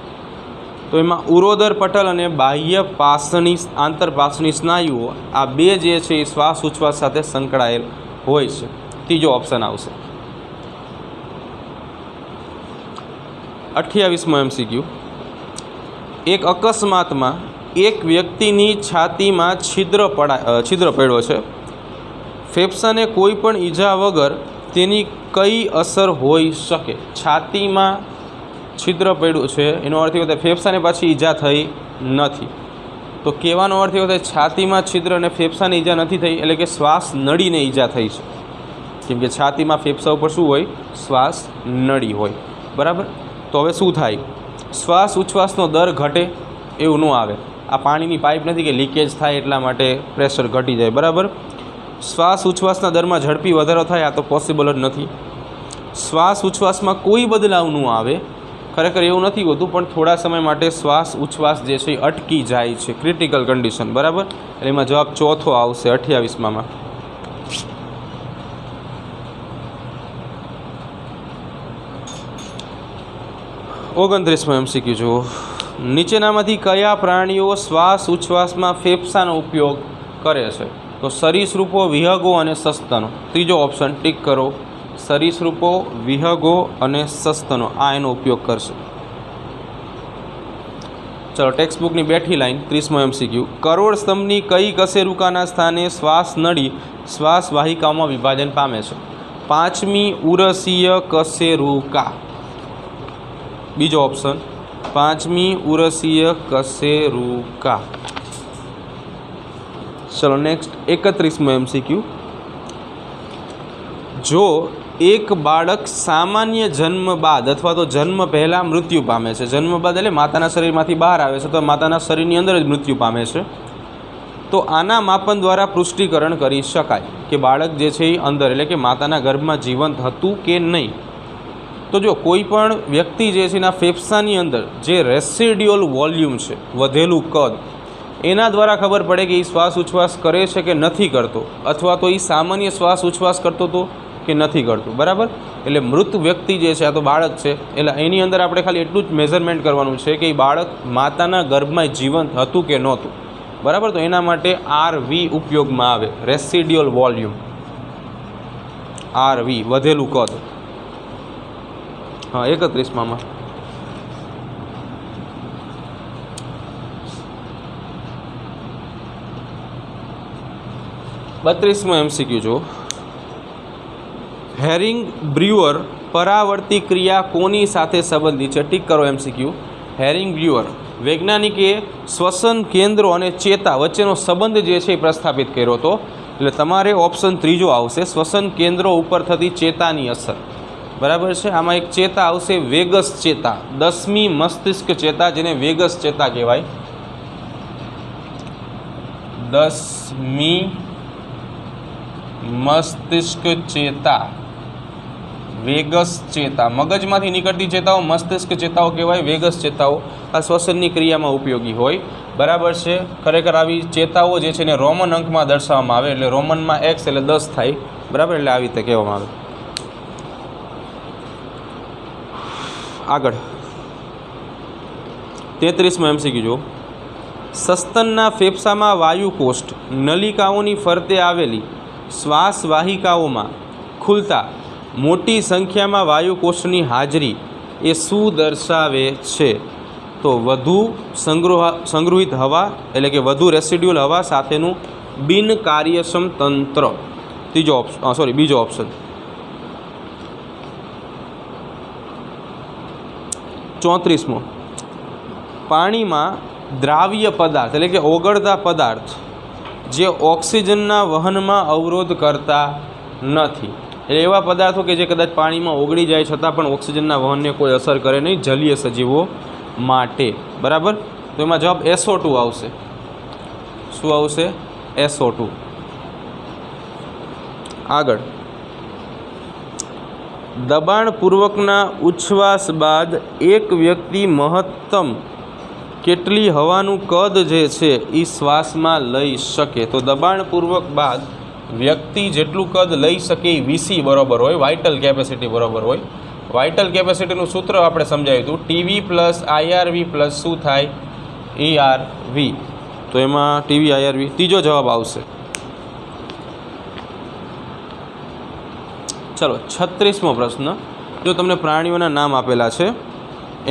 તો એમાં ઉરોદર પટલ અને બાહ્ય પાસણી આંતરપાસણી સ્નાયુઓ, આ બે જે છે એ શ્વાસ ઉચ્છ્વાસ સાથે સંકળાયેલ હોય છે. ત્રીજો ઓપ્શન આવશે. 28મો MCQ, એક અકસ્માતમાં એક વ્યક્તિની છાતીમાં છિદ્ર પડ્યો છે. ફેફસાને કોઈ પણ ઈજા વગર તેની કઈ અસર હોઈ શકે? છાતીમાં છિદ્ર પડ્યું છે, એનો અર્થ એ થાય ફેફસાને પાછી ઈજા થઈ નથી. તો કહેવાનો અર્થ એવો થાય છાતીમાં છિદ્ર અને ફેફસાને ઈજા નથી થઈ, એટલે કે શ્વાસ નળીને ઈજા થઈ છે. કેમ કે છાતીમાં ફેફસા ઉપર શું હોય? શ્વાસ નળી હોય, બરાબર. તો હવે શું થાય? શ્વાસ ઉચ્છ્વાસનો દર ઘટે એવું ન આવે. આ પાણીની પાઇપ નથી કે લીકેજ થાય એટલા માટે પ્રેશર ઘટી જાય, બરાબર. શ્વાસ ઉચ્છ્વાસના દરમાં ઝડપી વધારો થાય, આ તો પોસિબલ જ નથી. શ્વાસ ઉચ્છ્વાસમાં કોઈ બદલાવ ન આવે, ખરેખર એવું નથી હોતું, પણ થોડા સમય માટે શ્વાસ ઉચ્છ્વાસ જે છે એ અટકી જાય છે, ક્રિટિકલ કન્ડિશન, બરાબર. એટલે એમાં જવાબ ચોથો આવશે 28માં. 29મો MCQ જુઓ, નીચેનામાંથી કયા પ્રાણીઓ શ્વાસ ઉચ્છ્વાસમાં ફેફસાનો ઉપયોગ કરે છે? તો સરીસૃપો, વિહગો અને સસ્તનો. ત્રીજો ઓપ્શન ટીક કરો. સરીસૃપો, વિહગો અને સસ્તનો, આ એનો ઉપયોગ કરશે. ચલો, ટેક્સ્ટબુકની બેઠી લાઈન 30મો MCQ, કરોડ સ્તંભની કઈ કશેરુકાના સ્થાને શ્વાસ નળી શ્વાસ વાહિકાઓમાં વિભાજન પામે છે? 5મી ઉરસીય કશેરુકા. બીજો ઓપ્શન 5મી ઉરસીય કશેરુકા. ચલો નેક્સ્ટ 31મો MCQ, જો એક બાળક સામાન્ય જન્મ બાદ અથવા તો જન્મ પહેલાં મૃત્યુ પામે છે, જન્મ બાદ એટલે માતાના શરીરમાંથી બહાર આવે છે, તો માતાના શરીરની અંદર જ મૃત્યુ પામે છે, તો આના માપન દ્વારા પુષ્ટિકરણ કરી શકાય કે બાળક જે છે એ અંદર એટલે કે માતાના ગર્ભમાં જીવંત હતું કે નહીં. તો જો કોઈ પણ વ્યક્તિ જે છે એના ફેફસાની અંદર જે રેસિડ્યુઅલ વોલ્યુમ છે, વધેલું કદ, એના દ્વારા ખબર પડે કે એ શ્વાસ ઉચ્છ્વાસ કરે છે કે નથી કરતો, અથવા તો એ સામાન્ય શ્વાસ ઉચ્છ્વાસ કરતો હતો કે નથી કરતો, બરાબર. એટલે મૃત વ્યક્તિ જે છે, આ તો બાળક છે, એટલે એની અંદર આપણે ખાલી એટલું જ મેઝરમેન્ટ કરવાનું છે કે એ બાળક માતાના ગર્ભમાં જીવંત હતું કે નહોતું, બરાબર. તો એના માટે RV ઉપયોગમાં આવે, રેસિડ્યુઅલ વોલ્યુમ, RV, વધેલું કદ. હા, 31માં 32મો MCQ જો, હેરિંગ બ્રુઅર પરાવર્તી ક્રિયા કોની સાથે સંબંધિત છે? ટીક કરો MCQ. હેરિંગ બ્રુઅર વૈજ્ઞાનિકે શ્વસન કેન્દ્રો અને ચેતા વચ્ચેનો સંબંધ જે છે એ પ્રસ્થાપિત કર્યો હતો, એટલે તમારે ઓપ્શન ત્રીજો આવશે, શ્વસન કેન્દ્રો ઉપર થતી ચેતાની અસર, બરાબર છે. આમાં એક ચેતા આવશે વેગસ ચેતા, 10મી મસ્તિષ્ક ચેતા, જેને વેગસ ચેતા કહેવાય. 10મી મસ્તિષ્ક ચેતા, વેગસ ચેતા, મગજમાંથી નીકળતી ચેતાઓ મસ્તિષ્ક ચેતાઓ કહેવાય, વેગસ ચેતાઓ આ શ્વસનની ક્રિયામાં ઉપયોગી હોય. બરાબર છે. ખરેખર આવી ચેતાઓ જે છે એને રોમન અંકમાં દર્શાવવામાં આવે, એટલે રોમનમાં x એટલે 10 થાય. બરાબર, એટલે આવી રીતે કહેવામાં આવે. આગળ 33માં MCQ જો, સસ્તનના ફેફસામાં વાયુકોષ્ઠ નલિકાઓની ફરતે આવેલી શ્વાસ વાહિકાઓમાં ખુલતા મોટી સંખ્યામાં વાયુકોષ્ઠની હાજરી એ શું દર્શાવે છે? તો વધુ સંગૃહિત હવા એટલે કે વધુ રેસિડ્યુઅલ હવા સાથેનું બિનકાર્યક્ષમ તંત્ર. બીજો ઓપ્શન. 34મો, પાણીમાં દ્રાવ્ય પદાર્થ એટલે કે ઓગળતા પદાર્થ જે ઓક્સિજનના વહનમાં અવરોધ કરતા નથી. એટલે એવા પદાર્થો કે જે કદાચ પાણીમાં ઓગળી જાય છતાં પણ ઓક્સિજનના વહનને કોઈ અસર કરે નહીં જલીય સજીવો માટે. બરાબર, તો એમાં જવાબ SO2 આવશે. શું આવશે? SO2. આગળ, દબાણપૂર્વકના ઉચ્છ્વાસ બાદ એક વ્યક્તિ મહત્તમ કેટલી હવાનું કદ જે છે એ શ્વાસમાં લઈ શકે? તો દબાણપૂર્વક બાદ વ્યક્તિ જેટલું કદ લઈ શકે એ VC બરાબર હોય, વાઇટલ કેપેસિટી બરાબર હોય. વાઇટલ કેપેસિટીનું સૂત્ર આપણે સમજાવ્યું હતું, TV પ્લસ IRV પ્લસ શું થાય? ERV. તો એમાં TV IRV. ત્રીજો જવાબ આવશે. ચલો 36મો પ્રશ્ન. જો તમને પ્રાણીઓના નામ આપેલા છે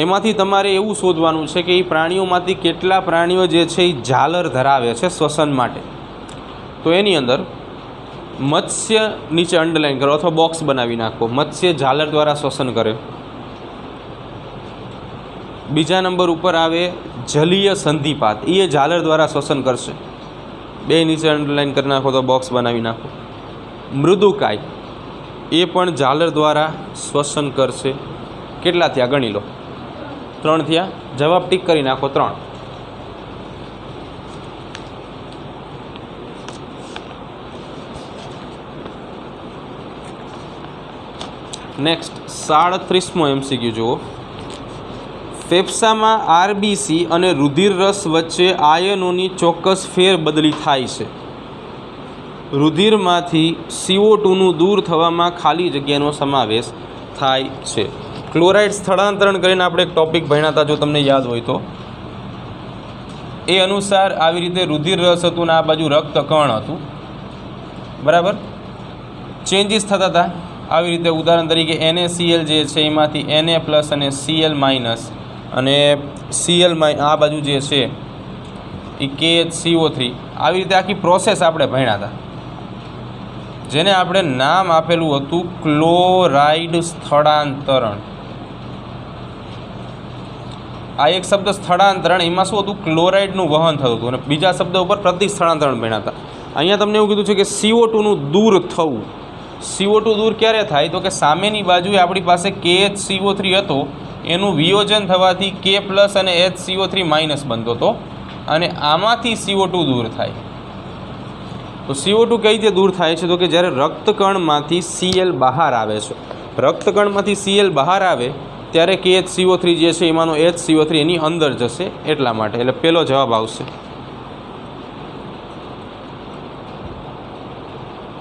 એમાંથી તમારે એવું શોધવાનું છે કે એ પ્રાણીઓમાંથી કેટલા પ્રાણીઓ જે છે એ ઝાલર ધરાવે છે શ્વસન માટે. તો એની અંદર મત્સ્ય નીચે અંડરલાઇન કરો અથવા બોક્સ બનાવી નાખો. મત્સ્ય ઝાલર દ્વારા શ્વસન કરે. બીજા નંબર ઉપર આવે જલીય સંધિપાત, એ ઝાલર દ્વારા શ્વસન કરશે. બે નીચે અંડરલાઇન કરી નાખો તો બોક્સ બનાવી નાખો. મૃદુકાય એ પણ ઝાલર દ્વારા શ્વસન કરશે. કેટલા થયા ગણી લો? 3 થયા. જવાબ ટીક કરી નાખો 3. નેક્સ્ટ 37મો MCQ જુઓ. ફેફસામાં RBC અને રુધિર રસ વચ્ચે આયનોની ચોક્કસ ફેરબદલી થાય છે. રુધિરમાંથી CO2નું દૂર થવામાં ખાલી જગ્યાનો સમાવેશ થાય છે. ક્લોરાઇડ સ્થળાંતરણ કરીને આપણે એક ટૉપિક ભણ્યા હતા, જો તમને યાદ હોય તો. એ અનુસાર આવી રીતે રુધિર રસ હતું ને આ બાજુ રક્તકણ હતું. બરાબર, ચેન્જીસ થતા હતા આવી રીતે. ઉદાહરણ તરીકે NaCl જે છે એમાંથી Na પ્લસ અને Cl માઇનસ, અને Cl આ બાજુ જે છે એ KHCO3. આવી રીતે આખી પ્રોસેસ આપણે ભણ્યા હતા, જેને આપણે નામ આપેલું હતું ક્લોરાઇડ સ્થળાંતરણ. આ એક શબ્દ સ્થળાંતરણ, એમાં શું હતું? ક્લોરાઇડનું વહન થતું હતું. અને બીજા શબ્દ ઉપર પ્રતિસ્થળાંતરણ ભણ્યા હતા. અહીંયા તમને એવું કીધું છે કે CO2નું દૂર થવું. CO2 દૂર ક્યારે થાય? તો કે સામેની બાજુએ આપણી પાસે KHCO3 હતો, એનું વિયોજન થવાથી K પ્લસ અને HCO3 માઇનસ બનતો હતો, અને આમાંથી CO2 દૂર થાય. તો CO2 કઈ રીતે દૂર થાય છે? તો કે જ્યારે રક્તકણમાંથી Cl બહાર આવે છે. રક્તકણમાંથી Cl બહાર આવે ત્યારે KHCO3 જે છે એમાંનો HCO3 એની અંદર જશે, એટલા માટે. એટલે પહેલો જવાબ આવશે.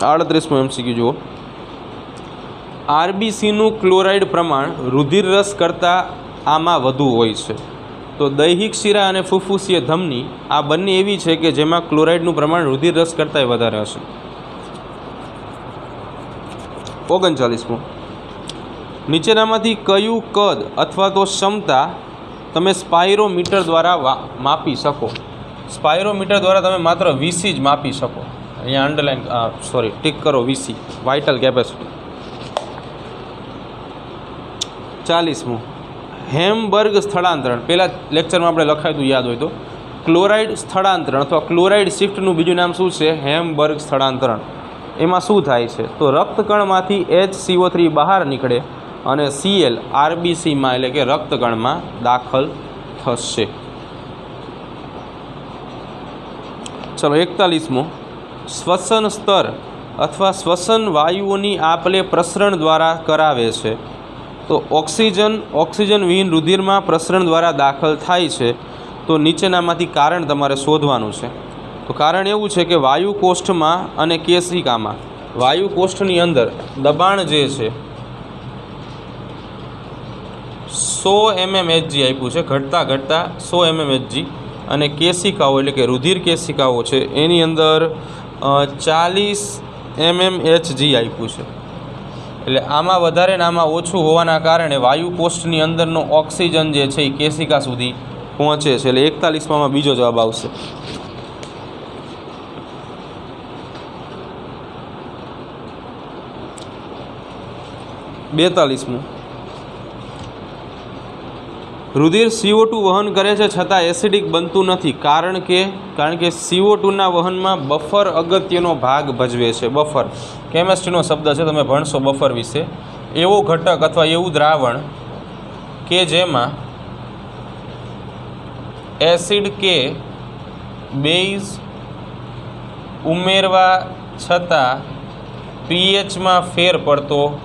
38મો MCQ જુઓ. RBCનું ક્લોરાઇડ પ્રમાણ રુધિર રસ કરતાં આમાં વધુ હોય છે. તો દૈહિક શિરા અને ફુફ્ફુસીય ધમની આ બંને એવી છે કે જેમાં ક્લોરાઇડનું પ્રમાણ રુધિર રસ કરતાંય વધારે હશે. 39મો. નીચેનામાંથી કયું કદ અથવા તો ક્ષમતા તમે સ્પાયરોમીટર દ્વારા માપી શકો? સ્પાયરોમીટર દ્વારા તમે માત્ર VC જ માપી શકો. અહીંયા અંડરલાઇન ટીક કરો VC, વાઇટલ કેપેસિટી. 40મું. હેમબર્ગ સ્થળાંતરણ. પહેલાં લેક્ચરમાં આપણે લખાયું હતું, યાદ હોય તો. ક્લોરાઇડ સ્થળાંતરણ અથવા ક્લોરાઇડ શિફ્ટનું બીજું નામ શું છે? હેમબર્ગ સ્થળાંતરણ. એમાં શું થાય છે? તો રક્તકણમાંથી HCO3 બહાર નીકળે અને Cl RBCમાં એટલે કે રક્તકણમાં દાખલ થશે. चलो 41मो, श्वसन स्तर अथवा श्वसन वायुओनी आपले प्रसरण द्वारा करावे छे। तो ऑक्सिजन विहीन रुधिर में प्रसरण द्वारा दाखल थाय छे। तो नीचेनामांथी कारण तमारे शोधवानुं छे। तो कारण एवुं छे के वायुकोष्ठ में अने केशिका में, वायुकोष्ठनी अंदर दबाण जे छे 100 mmHg आप्युं छे, घटता घटता 100 mmHg, अने केशिकाओ एटले के रुधिर केशिकाओ छे एनी अंदर 40 mmHg आप्युं छे। एटले आमां वधारे ने आमां ओछुं होवाना कारणे वायुकोष्ठनी अंदरनो ऑक्सिजन जे छे ए केशिका सुधी पहोंचे छे। एटले 41मां बीजो जवाब आवशे। 42मु, रुधिर CO2 वहन करे छे छतां एसिडिक बनतुं नथी। कारण के CO2 ना वहन में बफर अगत्यनो भाग भजवे छे। बफर केमिस्ट्रीनो शब्द छे, तमे भणशो बफर विषे। एवो घटक अथवा एवुं द्रावण के जेमां एसिड के बेઝ उमेरवा छतां pH में फेर पड़तो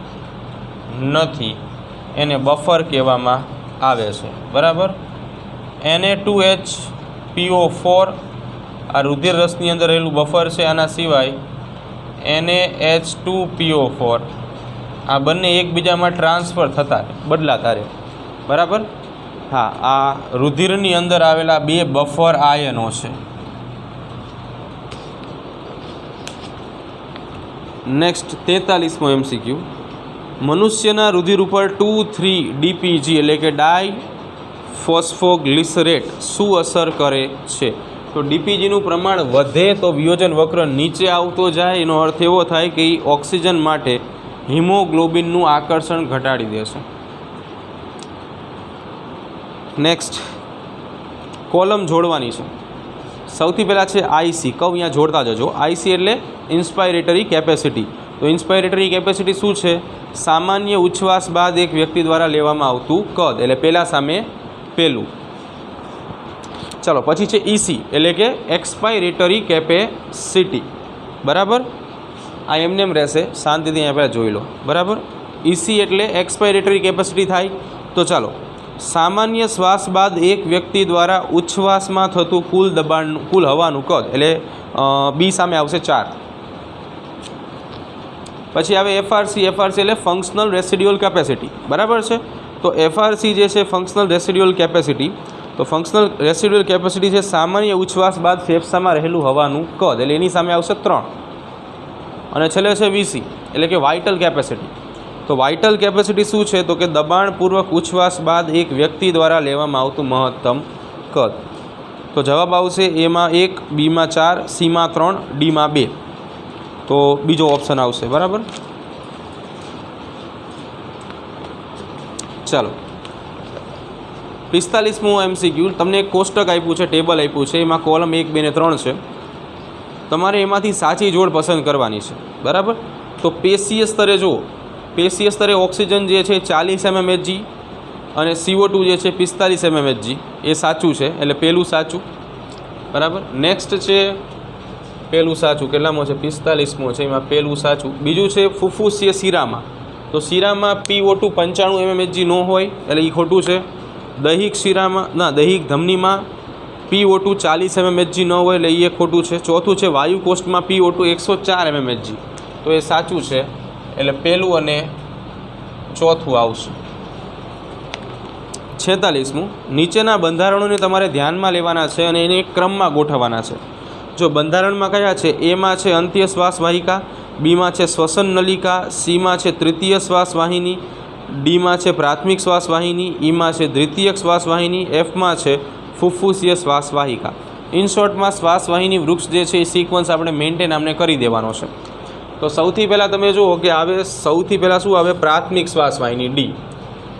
नथी, एने बफर कहेवामां आवे छे। बराबर। Na2HPO4 आ रुधिर रसनी अंदर रहेलुं बफर छे। आना सिवाय NaH2PO4 आ बंने एकबीजा में ट्रांसफर थता बदलाता रहे। बराबर। हाँ, आ रुधिरनी अंदर आवेला बे बफर आयनो छे। नेक्स्ट 43मो MCQ, मनुष्यना रुधिर पर 2,3 DPG एटले के डाई फॉस्फोग्लिसरेट शू असर करे छे? तो डीपीजीનું प्रमाण વધે તો વિયોજન વક્ર નીચે આવતો જાય। એનો અર્થ એવો થાય કે ઓક્સિજન માટે હિમોગ્લોબિનનું આકર્ષણ ઘટાડી દેશે। નેક્સ્ટ કોલમ જોડવાની છે। સૌથી પહેલાં છે આઈસી, કહું અહીંયા જોડતા જજો। આઈસી એટલે ઇન્સ્પાયરેટરી કેપેસિટી। તો ઇન્સ્પાયરેટરી કેપેસિટી શું છે? સામાન્ય ઉચ્છ્વાસ બાદ એક વ્યક્તિ દ્વારા લેવામાં આવતું કદ, એટલે પહેલાં સામે પહેલું। चलो पछी छे ईसी एटले के एक्सपायरेटरी केपेसिटी। बराबर। आ एमनेम रहेशे, शांतिथी अहींया पहेला जोई लो। बराबर। ईसी एटले एक्सपायरेटरी केपेसिटी थाय। तो चलो, सामान्य श्वास बाद एक व्यक्ति द्वारा उच्छ्वास में थतुं कुल दबाण कुल हवानुं कद एटले बी सामे आवशे 4। पछी आवे एफआरसी। एफआरसी एटले फंक्शनल रेसिड्युअल केपेसिटी। बराबर है। तो एफआरसी जे छे फंक्शनल रेसिड्युअल केपेसिटी, तो फंक्शनल रेसिड्युअल केपेसिटी है सामान्य उच्छ्वास बाद फेफसा में रहेलू हवानुं कद, एटले एनी सामे आवशे 3। अने छेल्ले छे वीसी एटले के वाइटल केपेसिटी। तो वाइटल केपेसिटी शुं छे? तो कि दबाणपूर्वक उच्छ्वास बाद एक व्यक्ति द्वारा लेवामां आवतुं महत्तम कद। तो जवाब आवशे ए में 1, बी में 4, सी में 3, डी में 2। तो बीजो ऑप्शन आवशे। बराबर। चलो 45मो MCQ, तमने एक कोष्टक आप्युं छे, टेबल आप्युं छे, एमां कॉलम 1, 2 ने 3 छे। तमारे एमांथी साची जोड़ पसंद करवानी छे। बराबर। तो पेशीय स्तरे जो पेशीय स्तरे ऑक्सिजन जे छे 40 mmHg अने CO2 जे छे 45 mmHg, ए साचुं छे, एटले पहेलुं साचुं। बराबर। नेक्स्ट छे पहेलुं साचुं, केटलामो छे? 45मो छे, एमां पहेलुं साचुं। बीजुं छे फुफ्फुसीय शीरामां। तो शीरामां PO2 95 mmHg न होय, एटले ई खोटुं छे। दैहिक शीरामां ना दैहिक धमनीमां PO2 40 mmHg न होय, एटले ए खोटुं छे। चौथुं छे वायुकोष्ठमां PO2 104 mmHg, तो ए साचुं छे, एटले पहेलुं अने चौथुं आवशे। 46मुं, नीचेना बंधारणोने तमारे ध्यानमां लेवाना छे अने एने एक क्रममां गोठववाना छे। जो बंधारणमां कया छे? ए मां छे अंत्य श्वास वाहिका, बी मां छे श्वसन नलिका, सी मां छे तृतीय श्वास वाहिनी, डी में है प्राथमिक श्वास वाहिनी, ई में है द्वितीयक श्वास वाहिनी, एफ में है फुफ्फुसीय श्वास वाहिका। इन शॉर्ट में श्वास वाहिनी वृक्ष जे छे सीक्वन्स आपणे मेन्टेन आमने करी देवानो छे। तो सौथी पहला तमे जुओ के आवे सौथी पहला शुं आवे? प्राथमिक श्वास वाहिनी डी,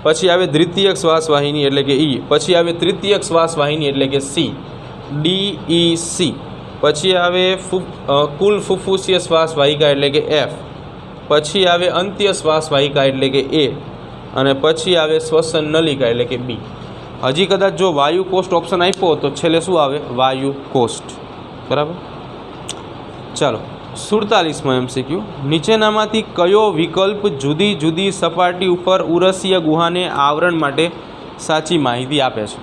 पछी आवे द्वितीयक श्वास वाहिनी एटले के ई, पछी आवे तृतीयक श्वास वाहिनी एटले के सी, डी ई सी, पछी आवे कुल फुफ्फुसीय श्वास वाहिका एटले के एफ, पछी आवे अंत्य श्वास वाहिका एटले के ए, અને પછી આવે શ્વસન નલિકા એટલે કે બી। હજી કદાચ જો વાયુ કોષ્ઠ ઓપ્શન આપ્યો તો છેલ્લે શું આવે? વાયુ કોષ્ઠ। બરાબર। ચાલો 47મો MCQ, નીચેનામાંથી કયો વિકલ્પ જુદી જુદી સપાટી ઉપર ઉરસીય ગુહાને આવરણ માટે સાચી માહિતી આપે છે?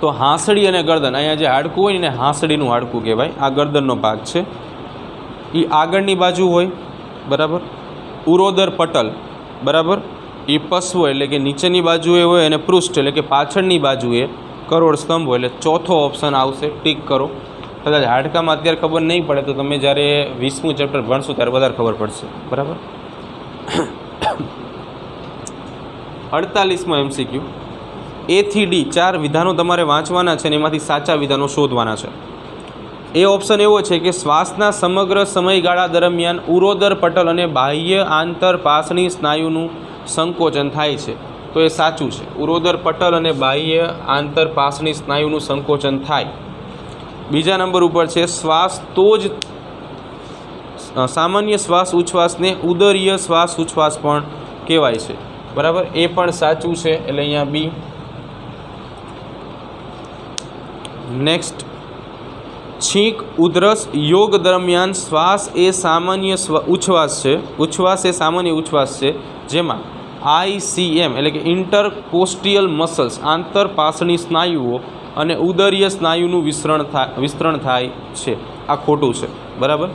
તો હાંસડી અને ગરદન, અહીંયા જે હાડકું હોય ને હાંસડીનું હાડકું કહેવાય, આ ગરદનનો ભાગ છે, એ આગળની બાજુ હોય, બરાબર. ઉરોદર પટલ, બરાબર, એ પશ્વ એટલે કે નીચેની બાજુએ હોય, અને પૃષ્ઠ એટલે કે પાછળની બાજુએ કરોડ સ્તંભ હોય. એટલે ચોથો ઓપ્શન આવશે, ટીક કરો. કદાચ હાડકામાં અત્યારે ખબર નહીં પડે તો તમે જ્યારે 20મું ચેપ્ટર ભણશો ત્યારે વધારે ખબર પડશે, બરાબર. 48મો MCQ, A થી D 4 વિધાનો તમારે વાંચવાના છે અને એમાંથી સાચા વિધાનો શોધવાના છે. એ ઓપ્શન એવો છે કે શ્વાસના સમગ્ર સમયગાળા દરમિયાન ઉરોદર પટલ અને બાહ્ય આંતરપાસણી સ્નાયુનું સંકોચન થાય છે. તો એ સાચું છે, ઉરોદર પટલ અને બાહ્ય આંતરપાસણી સ્નાયુનું સંકોચન થાય. બીજા નંબર ઉપર છે શ્વાસ તો જ સામાન્ય શ્વાસ ઉચ્છ્વાસને ઉદરીય શ્વાસ ઉચ્છ્વાસ પણ કહેવાય છે, બરાબર. એ પણ સાચું છે, એટલે અહીંયા બી. નેક્સ્ટ, છીંક ઉધરસ યોગ દરમિયાન શ્વાસ એ સામાન્ય ઉચ્છ્વાસ છે, ઉચ્છ્વાસ એ સામાન્ય ઉચ્છ્વાસ છે જેમાં ICM એટલે કે ઇન્ટરકોસ્ટિયલ મસલ્સ આંતરપાસણી સ્નાયુઓ અને ઉદરીય સ્નાયુનું વિસ્તરણ થાય છે. આ ખોટું છે, બરાબર.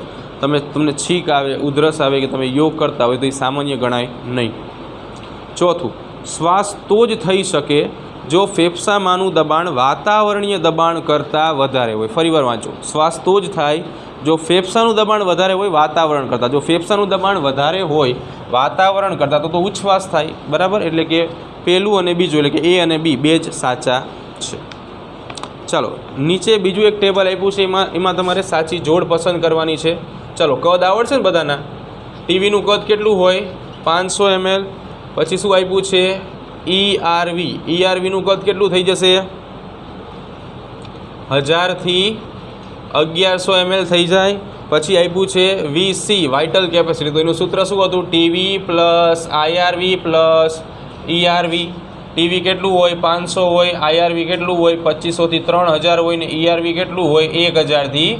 તમને છીંક આવે, ઉધરસ આવે કે તમે યોગ કરતા હોય તો એ સામાન્ય ગણાય નહીં. ચોથું, શ્વાસ તો જ થઈ શકે જો ફેફસામાંનું દબાણ વાતાવરણીય દબાણ કરતાં વધારે હોય. ફરીવાર વાંચો, શ્વાસ તો જ થાય જો ફેફસાનું દબાણ વધારે હોય વાતાવરણ કરતાં. જો ફેફસાનું દબાણ વધારે હોય વાતાવરણ કરતાં તો ઉચ્છ્વાસ થાય, બરાબર. એટલે કે પહેલું અને બીજું એટલે કે A અને B બે જ સાચા છે. ચાલો, નીચે બીજું એક ટેબલ આપ્યું છે, એમાં તમારે સાચી જોડ પસંદ કરવાની છે. ચાલો, કદ આવડશે ને બધાના? ટીવીનું કદ કેટલું હોય? 500 ml. પછી શું આપ્યું છે? ERV. ERVનું કદ કેટલું થઈ જશે? 1000 થી 1100 ml થઈ જાય. પછી આપ્યું છે VC વાઇટલ કેપેસિટી. તો એનું સૂત્ર શું હતું? TV plus IRV plus ERV. TV કેટલું હોય? 500 હોય. IRV કેટલું હોય? 2500 થી 3000 હોય. ને ERV કેટલું હોય? 1000 થી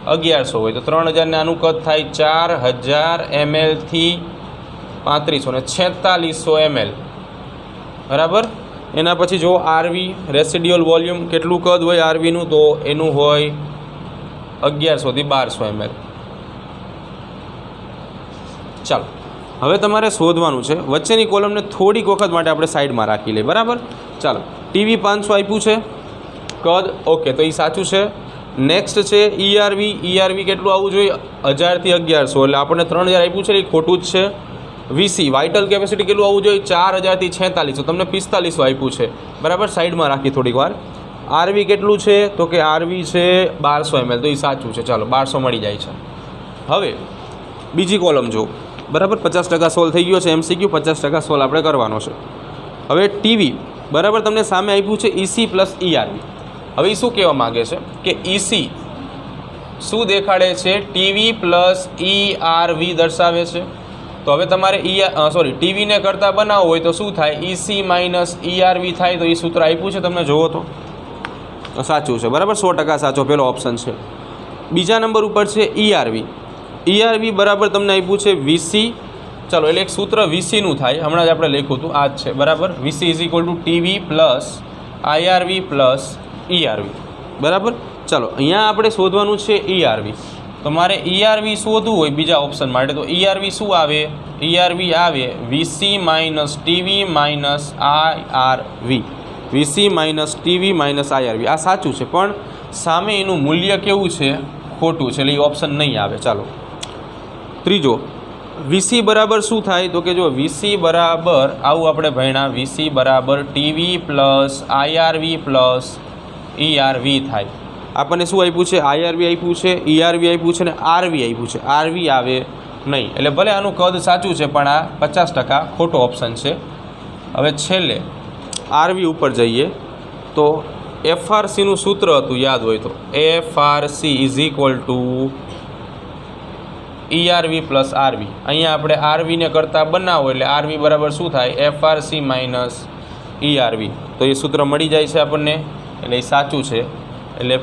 1100 હોય. તો 3000 ને આનું કદ થાય 4000 ml થી 3500 ને 4600 ml, બરાબર. એના પછી જો RV રેસિડ્યુઅલ વોલ્યુમ કેટલું કદ હોય RVનું? તો એનું હોય 1100 થી 1200 ml. ચાલો, હવે તમારે શોધવાનું છે. વચ્ચેની કોલમને થોડીક વખત માટે આપણે સાઈડમાં રાખી લઈએ, બરાબર. ચાલો, TV 500 આપ્યું છે, કદ ઓકે, તો એ સાચું છે. નેક્સ્ટ છે ERV. ERV કેટલું આવવું જોઈએ? 1000 થી 1100, એટલે આપણને 3000 આપ્યું છે, એ ખોટું જ છે. VC વાઇટલ કેપેસિટી કેટલું આવવું જોઈએ? 4000 થી 4600, તમને 4500 આપ્યું છે, બરાબર. સાઈડમાં રાખી થોડીક વાર. RV કેટલું છે? તો કે RV છે 1200 ml, તો એ સાચું છે. ચાલો, 1200 મળી જાય છે. હવે બીજી કોલમ જો, બરાબર. 50% સોલ્વ થઈ ગયો છે MCQ, 50% સોલ્વ આપણે કરવાનો છે. હવે TV, બરાબર, તમને સામે આપ્યું છે EC પ્લસ ERV. હવે એ શું કહેવા માગે છે કે EC શું દેખાડે છે? TV પ્લસ ERV દર્શાવે છે. તો હવે તમારે ટીવીને કરતાં બનાવવું હોય તો શું થાય? EC માઇનસ ERV થાય. તો એ સૂત્ર આપ્યું છે તમને, જુઓ તો સાચું છે, બરાબર. 100% સાચો પહેલો ઓપ્શન છે. બીજા નંબર ઉપર છે ERV. ERV બરાબર તમને આપ્યું છે VC. ચાલો, એટલે એક સૂત્ર VCનું થાય, હમણાં જ આપણે લખ્યું હતું, આ જ છે, બરાબર. VC is equal to TV plus IRV plus ERV, બરાબર. ચાલો, અહીંયા આપણે શોધવાનું છે ERV. તમારે ERV શોધવું હોય બીજા ઓપ્શન માટે તો ERV શું આવે? ERV આવે VC minus TV minus IRV. VC minus TV minus IRV. આ સાચું છે, પણ સામે એનું મૂલ્ય કેવું છે? ખોટું છે, એટલે એ ઓપ્શન નહીં આવે. ચાલો, ત્રીજો, VC બરાબર શું થાય? તો કે જો VC બરાબર આવું આપણે ભણ્યા, VC બરાબર TV plus IRV plus ERV થાય. આપણને શું આપ્યું છે? IRV આપ્યું છે, ERV આપ્યું છે ને RV આપ્યું છે. RV આવે નહીં, એટલે ભલે આનું કદ સાચું છે પણ આ 50% ખોટો ઓપ્શન છે. હવે છેલ્લે RV ઉપર જઈએ તો FRCનું સૂત્ર હતું, યાદ હોય તો FRC is equal to ERV plus RV. અહીંયા આપણે RVને કરતાં બનાવો એટલે RV બરાબર શું થાય? FRC minus ERV. તો એ સૂત્ર મળી જાય છે આપણને, એટલે એ સાચું છે. એટલે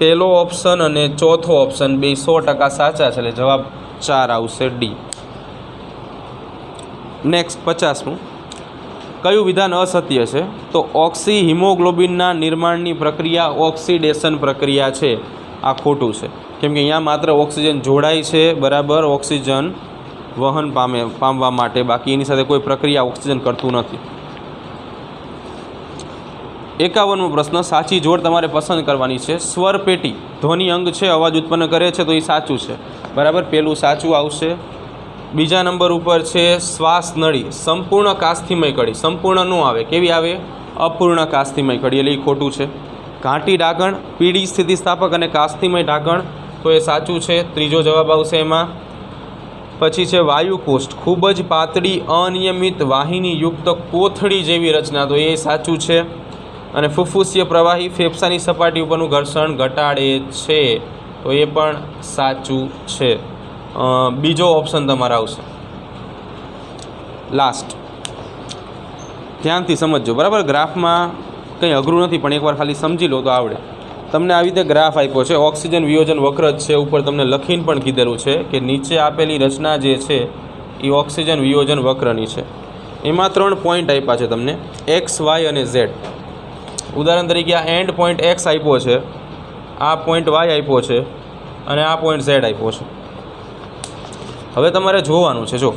પહેલો ઓપ્શન અને ચોથો ઓપ્શન બે 100% સાચા છે, એટલે જવાબ 4 આવશે, ડી. નેક્સ્ટ 50મું, કયું વિધાન અસત્ય છે? તો ઓક્સી હિમોગ્લોબિનના નિર્માણની પ્રક્રિયા ઓક્સિડેશન પ્રક્રિયા છે, આ ખોટું છે, કેમ કે અહીંયા માત્ર ઓક્સિજન જોડાય છે, બરાબર, ઓક્સિજન વહન પામવા માટે, બાકી એની સાથે કોઈ પ્રક્રિયા ઓક્સિજન કરતું નથી. 51મો પ્રશ્ન, સાચી જોડ તમારે પસંદ કરવાની છે. સ્વર પેટી ધ્વનિ અંગ છે, અવાજ ઉત્પન્ન કરે છે, તો એ સાચું છે, બરાબર, પેલું સાચું આવશે. બીજા નંબર ઉપર છે શ્વાસ નળી સંપૂર્ણ કાસ્થિમય કડી, સંપૂર્ણ ન આવે, કેવી આવે? અપૂર્ણ કાસ્થિમય કડી, એટલે એ ખોટું છે. ઘાટી ઢાંકણ, પીળી સ્થિતિસ્થાપક અને કાસ્થિમય ઢાંકણ, તો એ સાચું છે, ત્રીજો જવાબ આવશે એમાં. પછી છે વાયુકોષ્ઠ, ખૂબ જ પાતળી અનિયમિત વાહિનીયુક્ત કોથળી જેવી રચના, તો એ સાચું છે. અને ફુફ્ફુસીય પ્રવાહી ફેફસાની સપાટી ઉપરનું ઘર્ષણ ઘટાડે છે, તો એ પણ સાચું છે. બીજો ઓપ્શન તમારે આવશે લાસ્ટ. ધ્યાનથી સમજજો, બરાબર, ગ્રાફમાં કંઈ અઘરું નથી, પણ એકવાર ખાલી સમજી લો તો આવડે. તમને આવી રીતે ગ્રાફ આપ્યો છે, ઓક્સિજન વિયોજન વક્ર જ છે, ઉપર તમને લખીને પણ કીધેલું છે કે નીચે આપેલી રચના જે છે એ ઓક્સિજન વિયોજન વક્રની છે. એમાં 3 પોઈન્ટ આપ્યા છે તમને, એક્સ, વાય અને ઝેડ. ઉદાહરણ તરીકે આ એન્ડ પોઈન્ટ એક્સ આપ્યો છે, આ પોઈન્ટ વાય આપ્યો છે અને આ પોઈન્ટ ઝેડ આપ્યો છે. હવે તમારે જોવાનું છે, જો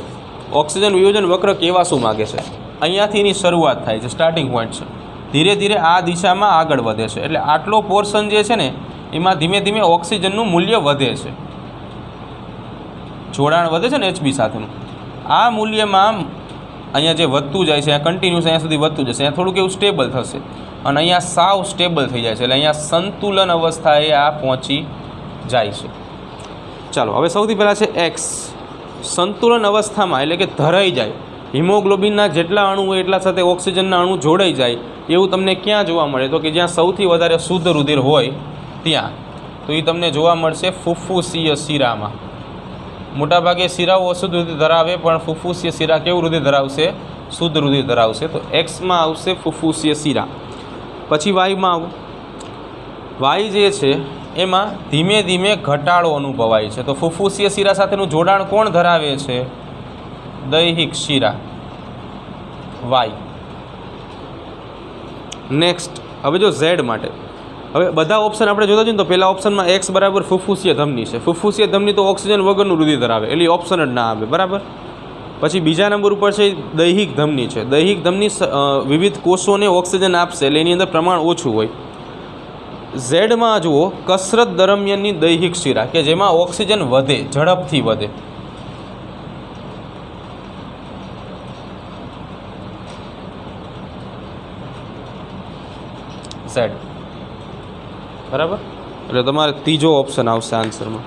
ઓક્સિજન વિયોજન વક્ર કેવા શું માગે છે. અહીંયાથી એની શરૂઆત થાય છે, સ્ટાર્ટિંગ પોઈન્ટ છે, ધીરે ધીરે આ દિશામાં આગળ વધે છે, એટલે આટલો પોર્શન જે છે ને એમાં ધીમે ધીમે ઓક્સિજનનું મૂલ્ય વધે છે, જોડાણ વધે છે ને HB સાથેનું. આ મૂલ્યમાં અહીંયા જે વધતું જાય છે, અહીંયા કન્ટિન્યુઅસ અહીંયા સુધી વધતું જશે, અહીંયા થોડુંક એવું સ્ટેબલ થશે અને અહીંયા સાવ સ્ટેબલ થઈ જાય છે, એટલે અહીંયા સંતુલન અવસ્થાએ આ પહોંચી જાય છે. ચાલો, હવે સૌથી પહેલાં છે એક્સ, સંતુલન અવસ્થામાં, એટલે કે ધરાઈ જાય, હિમોગ્લોબિનના જેટલા અણુ હોય એટલા સાથે ઓક્સિજનના અણુ જોડાઈ જાય, એવું તમને ક્યાં જોવા મળે? તો કે જ્યાં સૌથી વધારે શુદ્ધ રુધિર હોય ત્યાં. તો એ તમને જોવા મળશે ફુફ્ફુસીય શિરામાં. મોટાભાગે શિરાઓ અશુદ્ધ રુધિર ધરાવે, પણ ફુફ્ફુસીય શિરા કેવું રુધિર ધરાવશે? શુદ્ધ રુધિર ધરાવશે. તો એક્સમાં આવશે ફુફ્ફુસીય શિરા. પછી વાયુમાં આવું, વાયુ જે છે એમાં ધીમે ધીમે ઘટાડો અનુભવાય છે, તો ફુફ્ફુસીય શિરા સાથેનું જોડાણ કોણ ધરાવે છે? દૈહિક શિરા, વાય. નેક્સ્ટ, હવે જો ઝેડ માટે, હવે બધા ઓપ્શન આપણે જોતા જઈએ તો પહેલા ઓપ્શનમાં એક્સ બરાબર ફુફ્ફુસીય ધમની છે. ફુફ્ફુસીય ધમની તો ઓક્સિજન વગરનું રુધિર ધરાવે, એટલે ઓપ્શન જ ના આવે, બરાબર. પછી બીજા નંબર ઉપર છે દૈહિક ધમની છે. દૈહિક ધમની વિવિધ કોષોને ઓક્સિજન આપશે, એટલે એની અંદર પ્રમાણ ઓછું હોય. ઝેડમાં જુઓ કસરત દરમિયાનની દૈહિક શિરા, કે જેમાં ઓક્સિજન વધે, ઝડપથી વધે. ઝેડ, બરાબર, એટલે તમારે ત્રીજો ઓપ્શન આવશે આન્સરમાં.